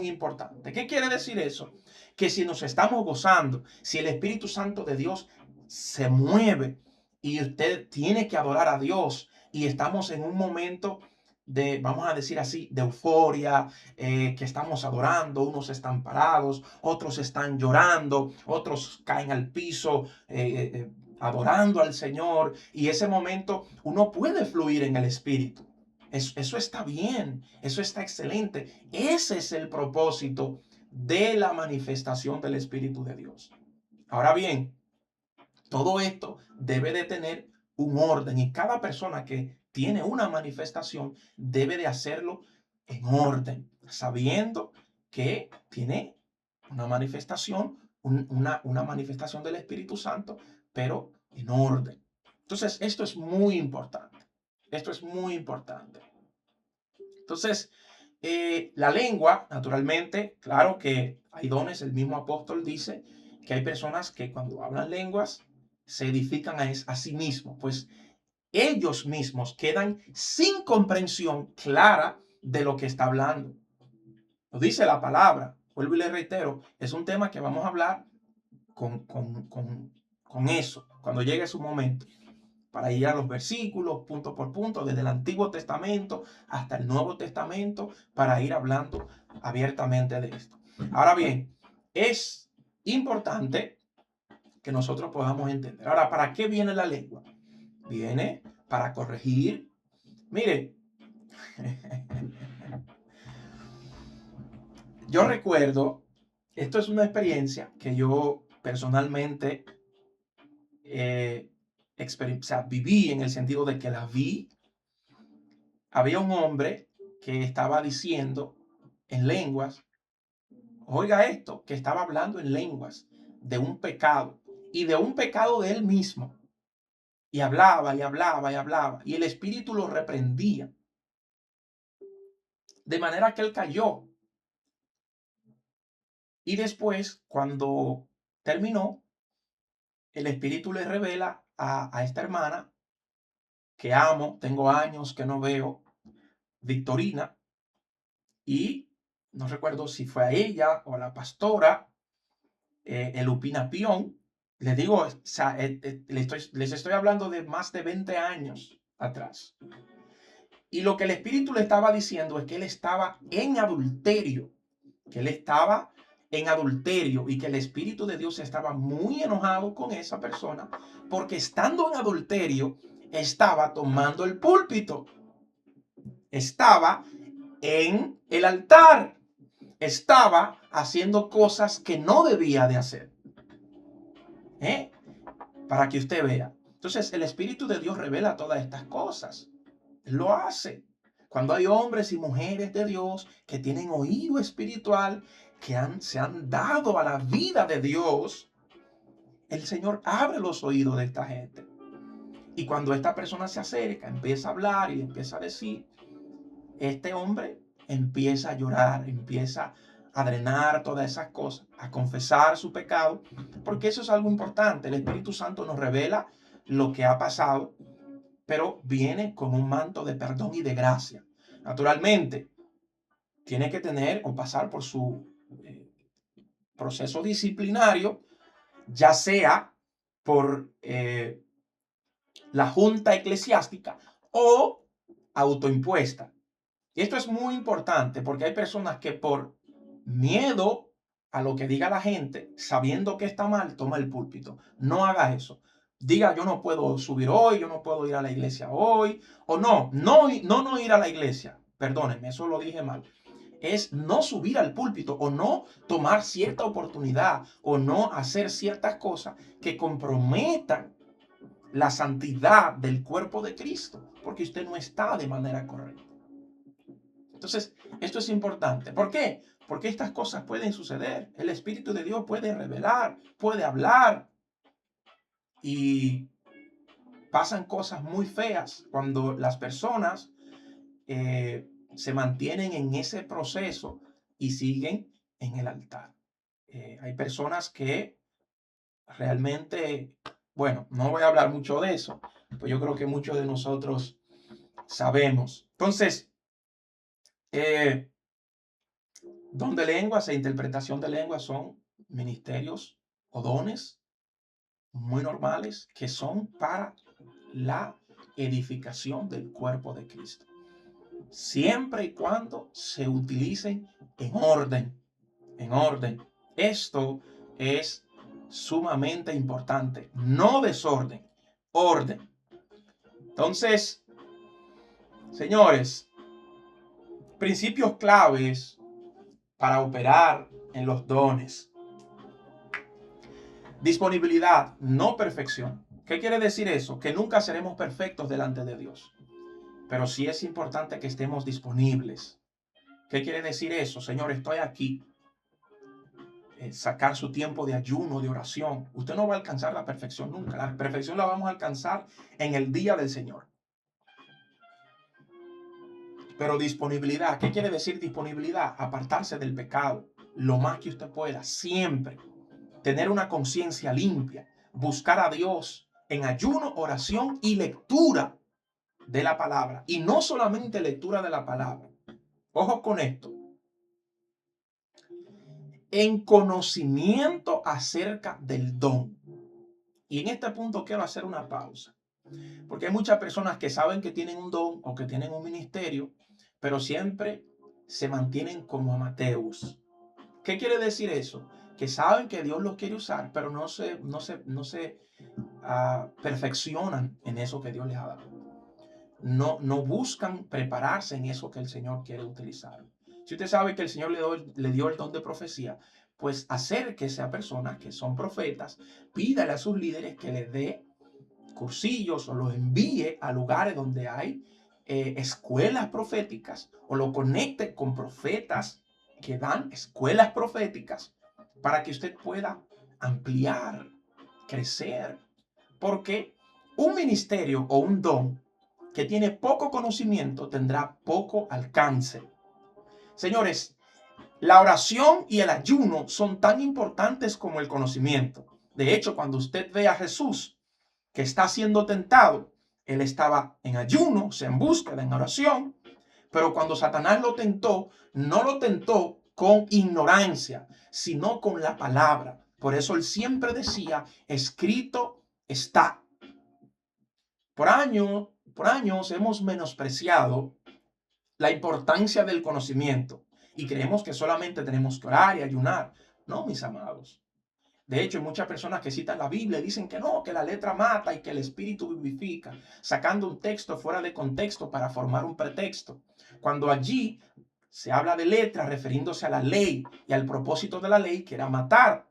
importante. ¿Qué quiere decir eso? Que si nos estamos gozando, si el Espíritu Santo de Dios se mueve y usted tiene que adorar a Dios y estamos en un momento de, vamos a decir así, de euforia, que estamos adorando, unos están parados, otros están llorando, otros caen al piso adorando al Señor, y ese momento uno puede fluir en el Espíritu. Eso está bien, eso está excelente. Ese es el propósito de la manifestación del Espíritu de Dios. Ahora bien, todo esto debe de tener un orden y cada persona que tiene una manifestación debe de hacerlo en orden, sabiendo que tiene una manifestación, una manifestación del Espíritu Santo, pero en orden. Entonces, esto es muy importante. Esto es muy importante. Entonces, la lengua, naturalmente, claro que hay dones, el mismo apóstol dice que hay personas que cuando hablan lenguas se edifican a sí mismos, pues ellos mismos quedan sin comprensión clara de lo que está hablando. Lo dice la palabra, vuelvo y le reitero, es un tema que vamos a hablar con eso, cuando llegue su momento. para ir a los versículos punto por punto, desde el Antiguo Testamento hasta el Nuevo Testamento, para ir hablando abiertamente de esto. Ahora bien, es importante que nosotros podamos entender. Ahora, ¿para qué viene la lengua? Viene para corregir. Mire, yo recuerdo, esto es una experiencia que yo personalmente viví, en el sentido de que la vi. Había un hombre que estaba diciendo en lenguas, oiga esto, que estaba hablando en lenguas de un pecado y de un pecado de él mismo. Y hablaba y hablaba y hablaba y el Espíritu lo reprendía. De manera que él cayó. Y después, cuando terminó, el Espíritu le revela a esta hermana que amo, tengo años que no veo, Victorina, y no recuerdo si fue a ella o a la pastora, Elupina Pion. Les digo, o sea, les estoy hablando de más de 20 años atrás. Y lo que el Espíritu le estaba diciendo es que él estaba en adulterio, que él estaba en adulterio y que el Espíritu de Dios estaba muy enojado con esa persona porque estando en adulterio estaba tomando el púlpito, estaba en el altar, estaba haciendo cosas que no debía de hacer. ¿Eh? Para que usted vea. Entonces el Espíritu de Dios revela todas estas cosas. Él lo hace. Cuando hay hombres y mujeres de Dios que tienen oído espiritual, que se han dado a la vida de Dios, el Señor abre los oídos de esta gente. Y cuando esta persona se acerca, empieza a hablar y le empieza a decir, este hombre empieza a llorar, empieza a drenar todas esas cosas, a confesar su pecado, porque eso es algo importante. El Espíritu Santo nos revela lo que ha pasado, pero viene con un manto de perdón y de gracia. Naturalmente, tiene que tener o pasar por su proceso disciplinario, ya sea por la junta eclesiástica o autoimpuesta. Y esto es muy importante porque hay personas que por miedo a lo que diga la gente, sabiendo que está mal, toma el púlpito. No haga eso. Diga, yo no puedo subir hoy, yo no puedo ir a la iglesia hoy, o no ir a la iglesia. Perdónenme, eso lo dije mal. Es no subir al púlpito o no tomar cierta oportunidad o no hacer ciertas cosas que comprometan la santidad del cuerpo de Cristo, porque usted no está de manera correcta. Entonces, esto es importante. ¿Por qué? Porque estas cosas pueden suceder. El Espíritu de Dios puede revelar, puede hablar y pasan cosas muy feas cuando las personas se mantienen en ese proceso y siguen en el altar. Hay personas que realmente, bueno, no voy a hablar mucho de eso, pues yo creo que muchos de nosotros sabemos. Entonces, don de lenguas e interpretación de lenguas son ministerios o dones muy normales que son para la edificación del cuerpo de Cristo. Siempre y cuando se utilicen en orden, en orden. Esto es sumamente importante. No desorden, orden. Entonces, señores, principios claves para operar en los dones. Disponibilidad, no perfección. ¿Qué quiere decir eso? Que nunca seremos perfectos delante de Dios. Pero sí es importante que estemos disponibles. ¿Qué quiere decir eso? Señor, estoy aquí. Sacar su tiempo de ayuno, de oración. Usted no va a alcanzar la perfección nunca. La perfección la vamos a alcanzar en el día del Señor. Pero disponibilidad, ¿qué quiere decir disponibilidad? Apartarse del pecado lo más que usted pueda, siempre. Tener una conciencia limpia, buscar a Dios en ayuno, oración y lectura de la palabra. Y no solamente lectura de la palabra. Ojo con esto. En conocimiento acerca del don. Y en este punto quiero hacer una pausa. Porque hay muchas personas que saben que tienen un don o que tienen un ministerio, pero siempre se mantienen como amateurs. ¿Qué quiere decir eso? Que saben que Dios los quiere usar, pero no se perfeccionan en eso que Dios les ha dado. No buscan prepararse en eso que el Señor quiere utilizar. Si usted sabe que el Señor le dio el don de profecía, pues acérquese a personas que son profetas, pídale a sus líderes que les dé cursillos o los envíe a lugares donde hay escuelas proféticas o lo conecte con profetas que dan escuelas proféticas para que usted pueda ampliar, crecer. Porque un ministerio o un don que tiene poco conocimiento tendrá poco alcance. Señores, la oración y el ayuno son tan importantes como el conocimiento. De hecho, cuando usted ve a Jesús que está siendo tentado, él estaba en ayuno, en búsqueda, en oración, pero cuando Satanás lo tentó, no lo tentó con ignorancia, sino con la palabra. Por eso él siempre decía, escrito está. Por años hemos menospreciado la importancia del conocimiento y creemos que solamente tenemos que orar y ayunar. No, mis amados. De hecho, hay muchas personas que citan la Biblia y dicen que no, que la letra mata y que el espíritu vivifica, sacando un texto fuera de contexto para formar un pretexto. Cuando allí se habla de letra refiriéndose a la ley y al propósito de la ley, que era matar.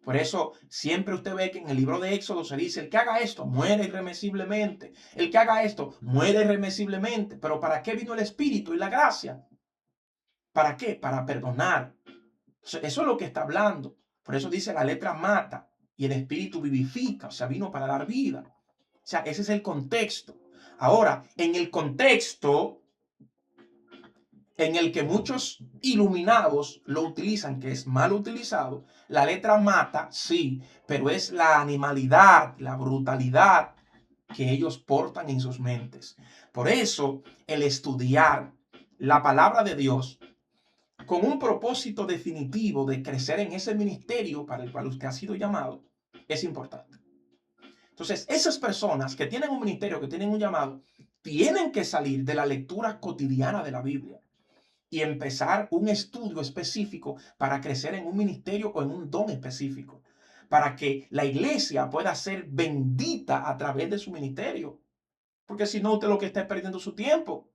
Por eso siempre usted ve que en el libro de Éxodo se dice, el que haga esto muere irremisiblemente. El que haga esto muere irremisiblemente. Pero ¿para qué vino el Espíritu y la gracia? ¿Para qué? Para perdonar. Eso es lo que está hablando. Por eso dice la letra mata y el Espíritu vivifica. O sea, vino para dar vida. O sea, ese es el contexto. Ahora, en el contexto en el que muchos iluminados lo utilizan, que es mal utilizado, la letra mata, sí, pero es la animalidad, la brutalidad que ellos portan en sus mentes. Por eso, el estudiar la palabra de Dios con un propósito definitivo de crecer en ese ministerio para el cual usted ha sido llamado, es importante. Entonces, esas personas que tienen un ministerio, que tienen un llamado, tienen que salir de la lectura cotidiana de la Biblia y empezar un estudio específico para crecer en un ministerio o en un don específico, para que la iglesia pueda ser bendita a través de su ministerio, porque si no, usted lo que está es perdiendo su tiempo.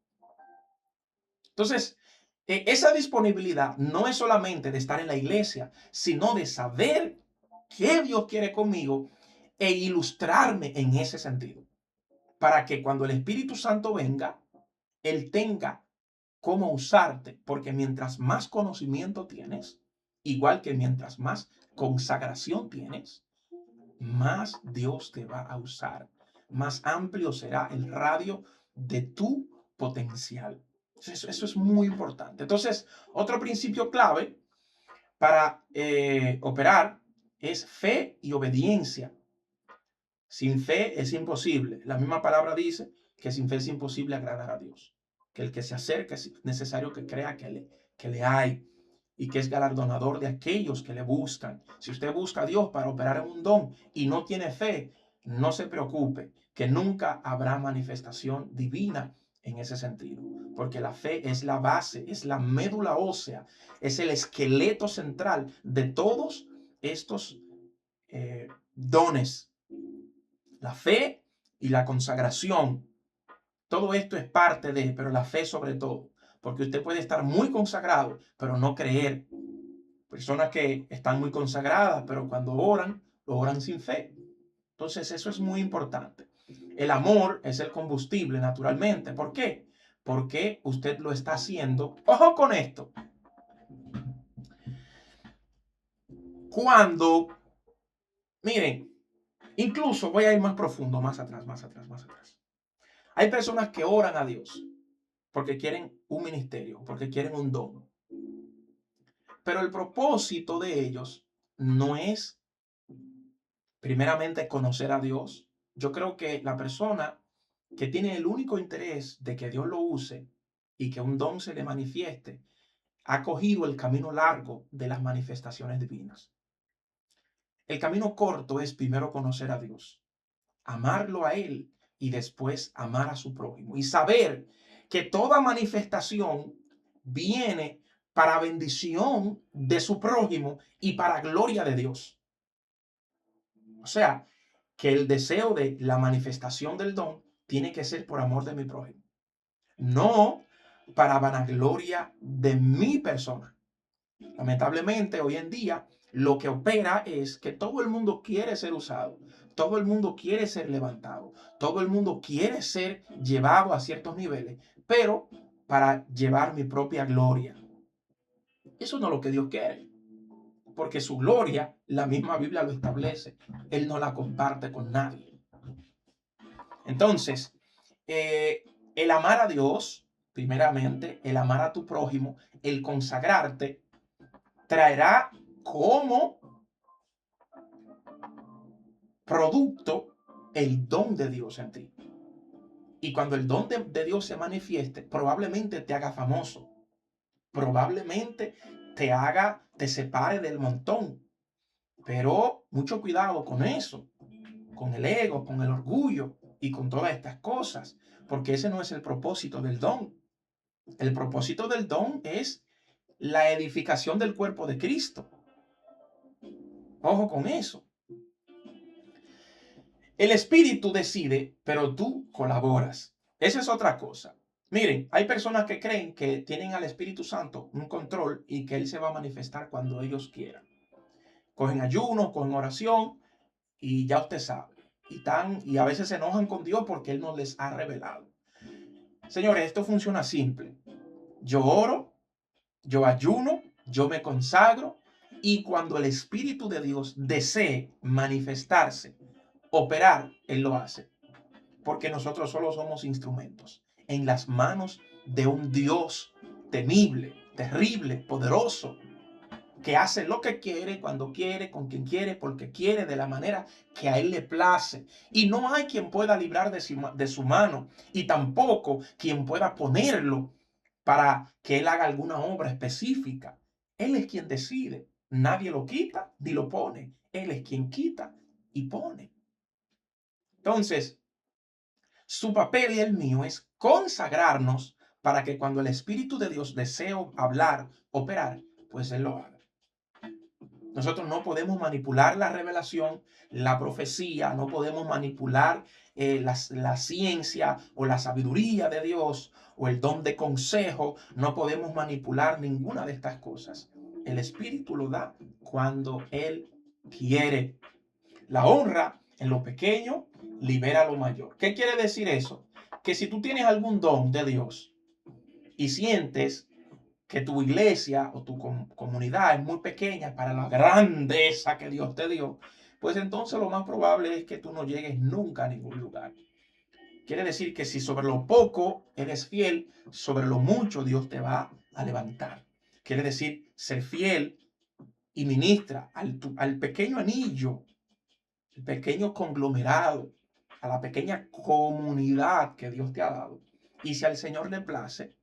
Entonces, esa disponibilidad no es solamente de estar en la iglesia, sino de saber qué Dios quiere conmigo e ilustrarme en ese sentido, para que cuando el Espíritu Santo venga, Él tenga cómo usarte, porque mientras más conocimiento tienes, igual que mientras más consagración tienes, más Dios te va a usar, más amplio será el radio de tu potencial. Eso es muy importante. Entonces, otro principio clave para operar es fe y obediencia. Sin fe es imposible. La misma palabra dice que sin fe es imposible agradar a Dios. Que el que se acerca es necesario que crea que le hay y que es galardonador de aquellos que le buscan. Si usted busca a Dios para operar en un don y no tiene fe, no se preocupe, que nunca habrá manifestación divina en ese sentido. Porque la fe es la base, es la médula ósea, es el esqueleto central de todos estos dones. La fe y la consagración. Todo esto es parte de, pero la fe sobre todo. Porque usted puede estar muy consagrado, pero no creer. Personas que están muy consagradas, pero cuando oran, lo oran sin fe. Entonces eso es muy importante. El amor es el combustible, naturalmente. ¿Por qué? Porque usted lo está haciendo. Ojo con esto. Cuando, miren, incluso voy a ir más profundo, más atrás, más atrás, más atrás. Hay personas que oran a Dios porque quieren un ministerio, porque quieren un don. Pero el propósito de ellos no es primeramente conocer a Dios. Yo creo que la persona que tiene el único interés de que Dios lo use y que un don se le manifieste, ha cogido el camino largo de las manifestaciones divinas. El camino corto es primero conocer a Dios, amarlo a Él, y después amar a su prójimo. Y saber que toda manifestación viene para bendición de su prójimo y para gloria de Dios. O sea, que el deseo de la manifestación del don tiene que ser por amor de mi prójimo, no para vanagloria de mi persona. Lamentablemente, hoy en día, lo que opera es que todo el mundo quiere ser usado, todo el mundo quiere ser levantado, todo el mundo quiere ser llevado a ciertos niveles, pero para llevar mi propia gloria. Eso no es lo que Dios quiere, porque su gloria, la misma Biblia lo establece, Él no la comparte con nadie. Entonces, el amar a Dios, primeramente, el amar a tu prójimo, el consagrarte, traerá como producto el don de Dios en ti. Y cuando el don de Dios se manifieste, probablemente te haga famoso, probablemente te separe del montón. Pero mucho cuidado con eso, con el ego, con el orgullo y con todas estas cosas, porque ese no es el propósito del don. El propósito del don es la edificación del cuerpo de Cristo. Ojo con eso. El Espíritu decide, pero tú colaboras. Esa es otra cosa. Miren, hay personas que creen que tienen al Espíritu Santo un control y que Él se va a manifestar cuando ellos quieran. Cogen ayuno, cogen oración y ya usted sabe. Y a veces se enojan con Dios porque Él no les ha revelado. Señores, esto funciona simple. Yo oro, yo ayuno, yo me consagro y cuando el Espíritu de Dios desee manifestarse, operar, Él lo hace. Porque nosotros solo somos instrumentos en las manos de un Dios temible, terrible, poderoso, que hace lo que quiere, cuando quiere, con quien quiere, porque quiere, de la manera que a Él le place. Y no hay quien pueda librar de su mano, y tampoco quien pueda ponerlo para que Él haga alguna obra específica. Él es quien decide. Nadie lo quita ni lo pone. Él es quien quita y pone. Entonces, su papel y el mío es consagrarnos para que cuando el Espíritu de Dios desee hablar, operar, pues Él lo haga. Nosotros no podemos manipular la revelación, la profecía, no podemos manipular la ciencia o la sabiduría de Dios o el don de consejo. No podemos manipular ninguna de estas cosas. El Espíritu lo da cuando Él quiere. La honra en lo pequeño libera lo mayor. ¿Qué quiere decir eso? Que si tú tienes algún don de Dios y sientes que tu iglesia o tu comunidad es muy pequeña para la grandeza que Dios te dio, pues entonces lo más probable es que tú no llegues nunca a ningún lugar. Quiere decir que si sobre lo poco eres fiel, sobre lo mucho Dios te va a levantar. Quiere decir ser fiel y ministra al pequeño anillo, el pequeño conglomerado, a la pequeña comunidad que Dios te ha dado. Y si al Señor le place,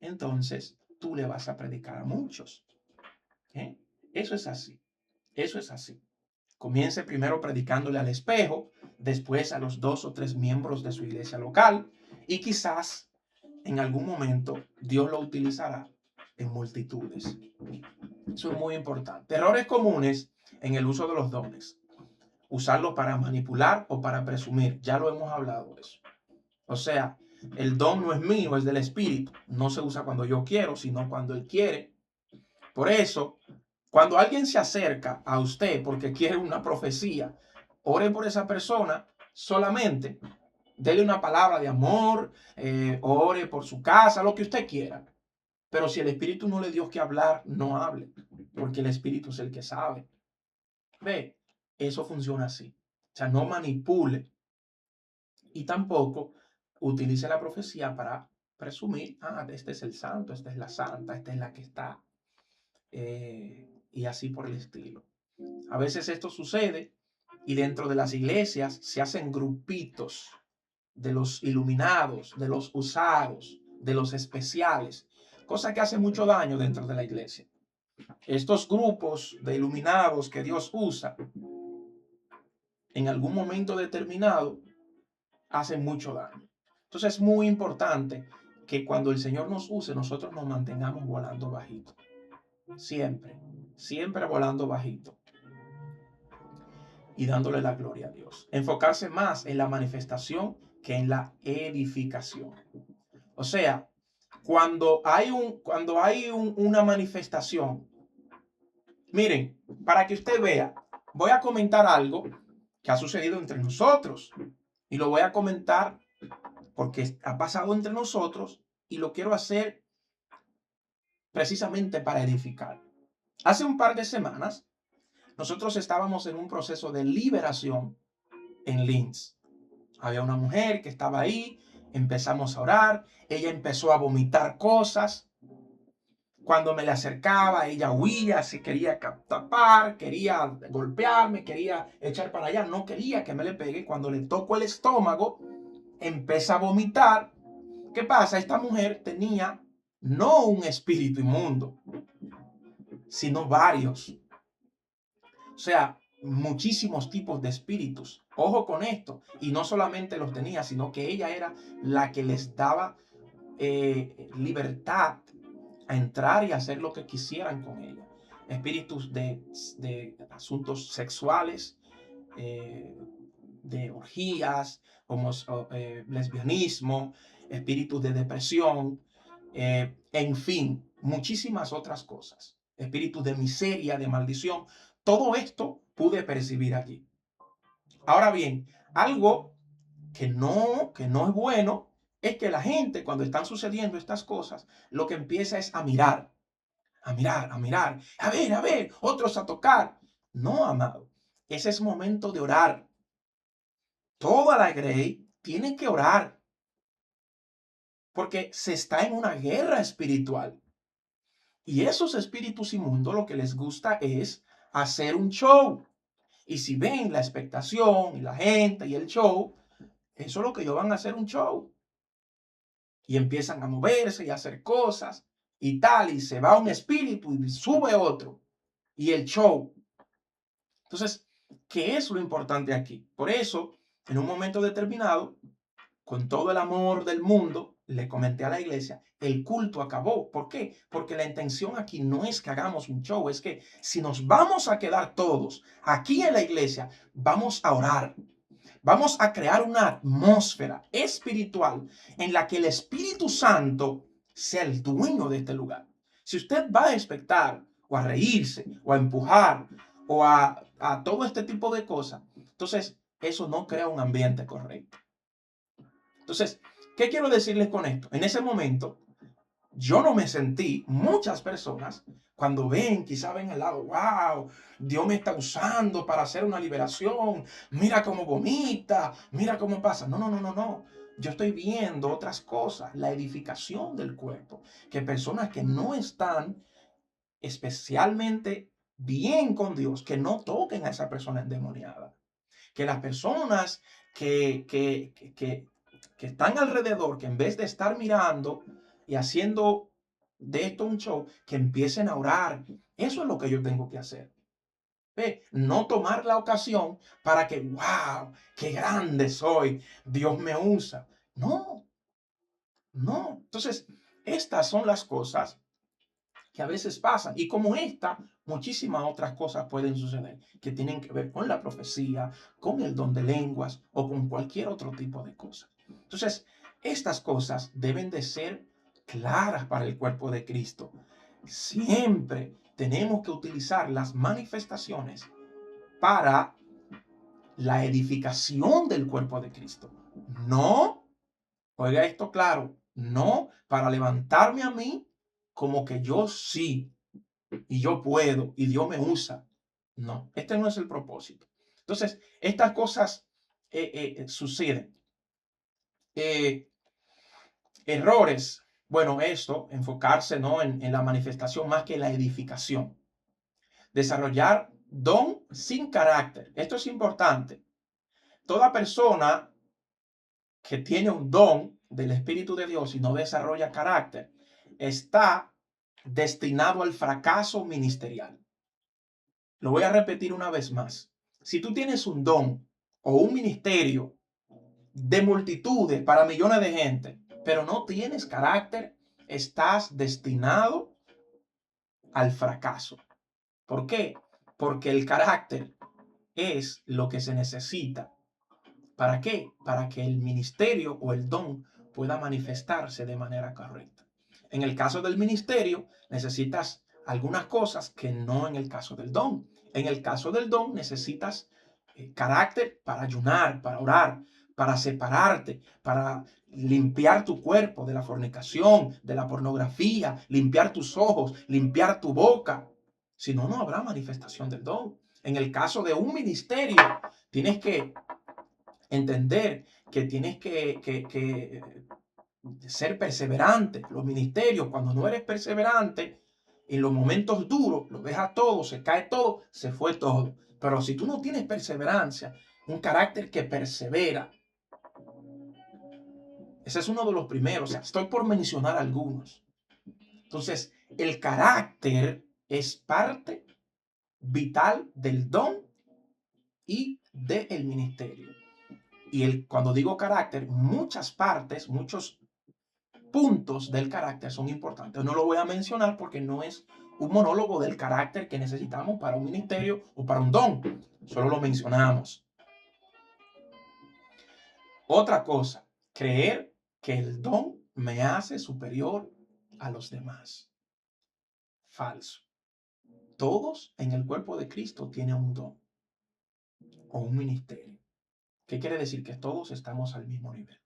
entonces tú le vas a predicar a muchos. ¿Eh? Eso es así. Eso es así. Comience primero predicándole al espejo, después a los 2 o 3 miembros de su iglesia local y quizás en algún momento Dios lo utilizará en multitudes. Eso es muy importante. Errores comunes en el uso de los dones. Usarlo para manipular o para presumir. Ya lo hemos hablado de eso. O sea, el don no es mío, es del Espíritu. No se usa cuando yo quiero, sino cuando Él quiere. Por eso, cuando alguien se acerca a usted porque quiere una profecía, ore por esa persona solamente. Dele una palabra de amor, ore por su casa, lo que usted quiera. Pero si el Espíritu no le dio que hablar, no hable, porque el Espíritu es el que sabe. Ve, eso funciona así. O sea, no manipule y tampoco utilice la profecía para presumir, este es el santo, esta es la santa, esta es la que está, y así por el estilo. A veces esto sucede y dentro de las iglesias se hacen grupitos de los iluminados, de los usados, de los especiales, cosa que hace mucho daño dentro de la iglesia. Estos grupos de iluminados que Dios usa en algún momento determinado hacen mucho daño. Entonces es muy importante que cuando el Señor nos use, nosotros nos mantengamos volando bajito. Siempre, siempre volando bajito y dándole la gloria a Dios. Enfocarse más en la manifestación que en la edificación. O sea, una manifestación, miren, para que usted vea, voy a comentar algo que ha sucedido entre nosotros y lo voy a comentar porque ha pasado entre nosotros y lo quiero hacer precisamente para edificar. Hace un par de semanas, nosotros estábamos en un proceso de liberación en Linz. Había una mujer que estaba ahí, empezamos a orar, ella empezó a vomitar cosas. Cuando me le acercaba, ella huía, se quería tapar, quería golpearme, quería echar para allá, no quería que me le pegue. Cuando le toco el estómago, empieza a vomitar. ¿Qué pasa? Esta mujer tenía no un espíritu inmundo, sino varios. O sea, muchísimos tipos de espíritus. Ojo con esto. Y no solamente los tenía, sino que ella era la que les daba libertad a entrar y hacer lo que quisieran con ella. Espíritus de asuntos sexuales, de orgías, lesbianismo, espíritus de depresión, en fin, muchísimas otras cosas. Espíritus de miseria, de maldición. Todo esto pude percibir allí. Ahora bien, algo que no es bueno es que la gente, cuando están sucediendo estas cosas, lo que empieza es a mirar, a mirar, a mirar, a ver, otros a tocar. No, amado, ese es momento de orar. Toda la grey tiene que orar porque se está en una guerra espiritual. Y esos espíritus inmundos lo que les gusta es hacer un show. Y si ven la expectación y la gente y el show, eso es lo que ellos van a hacer un show. Y empiezan a moverse y a hacer cosas y tal. Y se va un espíritu y sube otro. Y el show. Entonces, ¿qué es lo importante aquí? Por eso, en un momento determinado, con todo el amor del mundo, le comenté a la iglesia, el culto acabó. ¿Por qué? Porque la intención aquí no es que hagamos un show, es que si nos vamos a quedar todos aquí en la iglesia, vamos a orar. Vamos a crear una atmósfera espiritual en la que el Espíritu Santo sea el dueño de este lugar. Si usted va a expectar o a reírse o a empujar o a todo este tipo de cosas, entonces eso no crea un ambiente correcto. Entonces, ¿qué quiero decirles con esto? En ese momento, yo no me sentí, muchas personas, cuando ven, quizá ven al lado, wow, Dios me está usando para hacer una liberación, mira cómo vomita, mira cómo pasa. No, no, no, no, no. Yo estoy viendo otras cosas, la edificación del cuerpo, que personas que no están especialmente bien con Dios, que no toquen a esa persona endemoniada, que las personas que están alrededor, que en vez de estar mirando y haciendo de esto un show, que empiecen a orar. Eso es lo que yo tengo que hacer. ¿Ve? No tomar la ocasión para que, wow, qué grande soy, Dios me usa. No, no. Entonces, estas son las cosas que a veces pasan. Y como esta, muchísimas otras cosas pueden suceder que tienen que ver con la profecía, con el don de lenguas o con cualquier otro tipo de cosas. Entonces, estas cosas deben de ser claras para el cuerpo de Cristo. Siempre tenemos que utilizar las manifestaciones para la edificación del cuerpo de Cristo. No, oiga esto claro, no para levantarme a mí como que yo sí y yo puedo y Dios me usa. No, este no es el propósito. Entonces, estas cosas suceden. Eh, Errores. Bueno, esto, enfocarse, ¿no?, en la manifestación más que la edificación. Desarrollar don sin carácter. Esto es importante. Toda persona que tiene un don del Espíritu de Dios y no desarrolla carácter, está destinado al fracaso ministerial. Lo voy a repetir una vez más. Si tú tienes un don o un ministerio de multitudes, para millones de gente, pero no tienes carácter, estás destinado al fracaso. ¿Por qué? Porque el carácter es lo que se necesita. ¿Para qué? Para que el ministerio o el don pueda manifestarse de manera correcta. En el caso del ministerio, necesitas algunas cosas que no en el caso del don. En el caso del don, necesitas carácter para ayunar, para orar, para separarte, para limpiar tu cuerpo de la fornicación, de la pornografía, limpiar tus ojos, limpiar tu boca. Si no, no habrá manifestación del don. En el caso de un ministerio, tienes que entender que tienes que ser perseverante. Los ministerios, cuando no eres perseverante, en los momentos duros, lo dejas todo, se cae todo, se fue todo. Pero si tú no tienes perseverancia, un carácter que persevera, ese es uno de los primeros. O sea, estoy por mencionar algunos. Entonces, el carácter es parte vital del don y del ministerio. Y cuando digo carácter, muchas partes, muchos puntos del carácter son importantes. No lo voy a mencionar porque no es un monólogo del carácter que necesitamos para un ministerio o para un don. Solo lo mencionamos. Otra cosa, creer que el don me hace superior a los demás. Falso. Todos en el cuerpo de Cristo tienen un don o un ministerio. ¿Qué quiere decir? Que todos estamos al mismo nivel.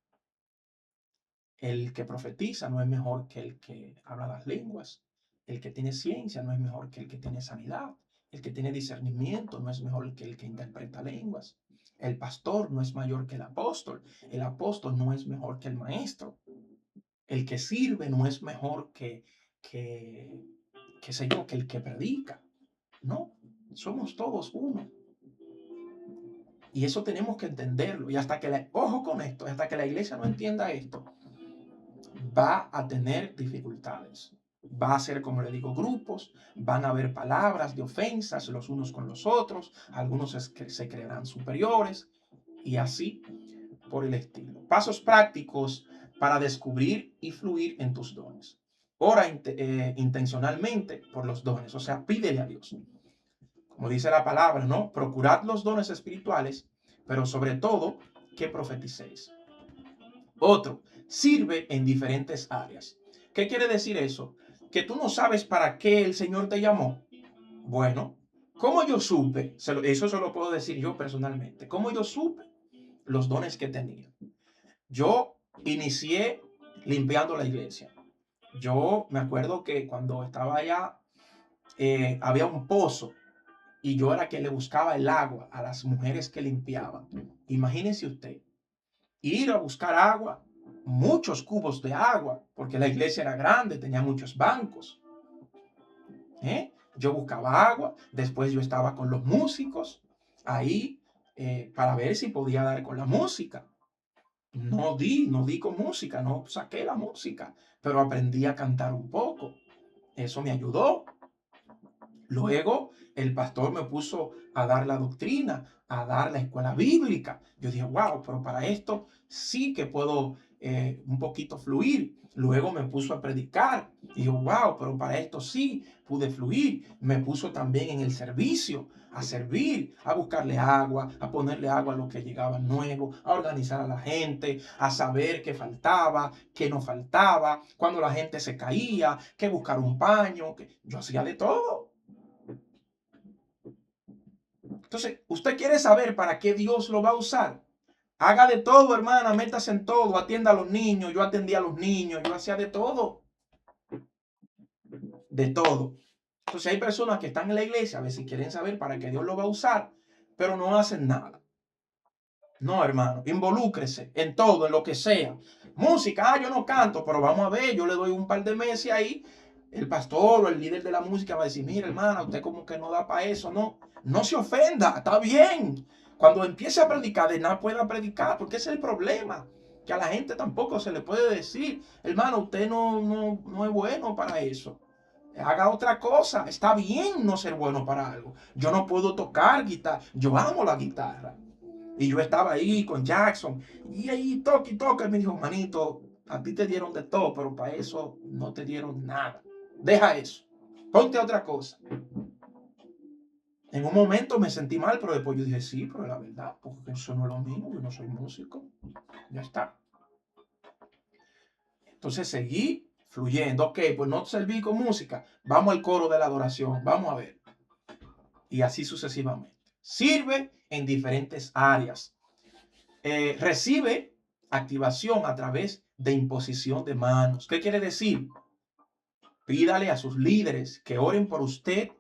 El que profetiza no es mejor que el que habla las lenguas. El que tiene ciencia no es mejor que el que tiene sanidad. El que tiene discernimiento no es mejor que el que interpreta lenguas. El pastor no es mayor que el apóstol. El apóstol no es mejor que el maestro. El que sirve no es mejor qué sé yo, que el que predica. No, somos todos uno. Y eso tenemos que entenderlo. Y ojo con esto, hasta que la iglesia no entienda esto, va a tener dificultades. Va a ser, como le digo, grupos, van a haber palabras de ofensas los unos con los otros, algunos se creerán superiores y así por el estilo. Pasos prácticos para descubrir y fluir en tus dones. Ora intencionalmente por los dones, o sea, pídele a Dios. Como dice la palabra, ¿no? Procurad los dones espirituales, pero sobre todo que profeticéis. Otro, sirve en diferentes áreas. ¿Qué quiere decir eso? Que tú no sabes para qué el Señor te llamó. Bueno, ¿cómo yo supe? Eso se lo puedo decir yo personalmente. ¿Cómo yo supe los dones que tenía? Yo inicié limpiando la iglesia. Yo me acuerdo que cuando estaba allá, había un pozo y yo era que le buscaba el agua a las mujeres que limpiaban. Imagínense usted, ir a buscar agua, muchos cubos de agua, porque la iglesia era grande, tenía muchos bancos. Yo buscaba agua, después yo estaba con los músicos ahí para ver si podía dar con la música. No di con música, no saqué la música, pero aprendí a cantar un poco. Eso me ayudó. Luego el pastor me puso a dar la doctrina, a dar la escuela bíblica. Yo dije, wow, pero para esto sí que puedo un poquito fluir. Luego me puso a predicar. Y yo, wow, pero para esto sí pude fluir. Me puso también en el servicio, a servir, a buscarle agua, a ponerle agua a lo que llegaba nuevo, a organizar a la gente, a saber qué faltaba, qué no faltaba, cuando la gente se caía, que buscar un paño. Yo hacía de todo. Entonces, usted quiere saber para qué Dios lo va a usar. Haga de todo, hermana, métase en todo, atienda a los niños. Yo atendía a los niños, yo hacía de todo. De todo. Entonces hay personas que están en la iglesia, a veces quieren saber para qué Dios lo va a usar, pero no hacen nada. No, hermano, involúcrese en todo, en lo que sea. Música, yo no canto, pero vamos a ver, yo le doy un par de meses ahí. El pastor o el líder de la música va a decir, mira, hermana, usted como que no da para eso, no. No se ofenda, está bien. Cuando empiece a predicar, de nada pueda predicar, porque ese es el problema. Que a la gente tampoco se le puede decir, hermano, usted no es bueno para eso. Haga otra cosa. Está bien no ser bueno para algo. Yo no puedo tocar guitarra. Yo amo la guitarra. Y yo estaba ahí con Jackson. Y ahí toque y toque. Y me dijo, manito, a ti te dieron de todo, pero para eso no te dieron nada. Deja eso. Ponte otra cosa. En un momento me sentí mal, pero después yo dije, sí, pero la verdad, porque eso no es lo mismo, yo no soy músico. Ya está. Entonces seguí fluyendo. Ok, pues no serví con música. Vamos al coro de la adoración. Vamos a ver. Y así sucesivamente. Sirve en diferentes áreas. Recibe activación a través de imposición de manos. ¿Qué quiere decir? Pídale a sus líderes que oren por usted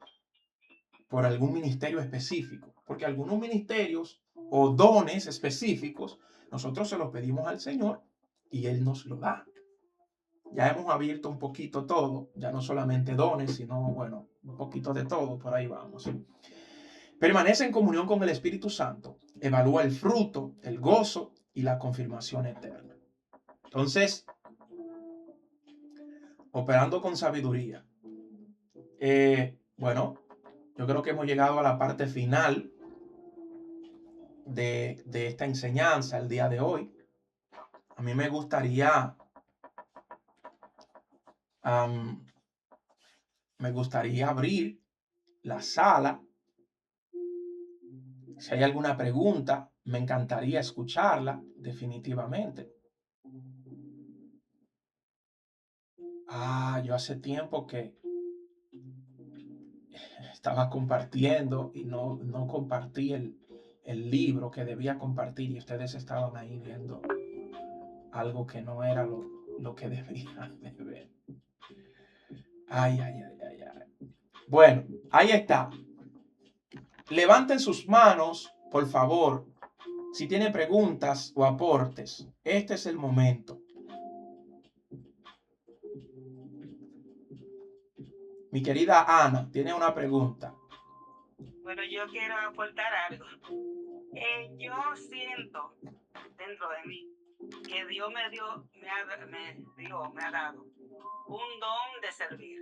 por algún ministerio específico, porque algunos ministerios o dones específicos nosotros se los pedimos al Señor y Él nos lo da. Ya hemos abierto un poquito todo, ya no solamente dones, sino, bueno, un poquito de todo, por ahí vamos. Permanece en comunión con el Espíritu Santo, evalúa el fruto, el gozo y la confirmación eterna. Entonces, operando con sabiduría. Bueno, yo creo que hemos llegado a la parte final de esta enseñanza el día de hoy. A mí me gustaría abrir la sala. Si hay alguna pregunta, me encantaría escucharla definitivamente. Yo hace tiempo que estaba compartiendo y no compartí el libro que debía compartir y ustedes estaban ahí viendo algo que no era lo que debían de ver. Ay. Bueno, ahí está. Levanten sus manos, por favor, si tienen preguntas o aportes. Este es el momento. Mi querida Ana, tiene una pregunta. Bueno, yo quiero aportar algo. Yo siento dentro de mí que Dios me ha dado un don de servir.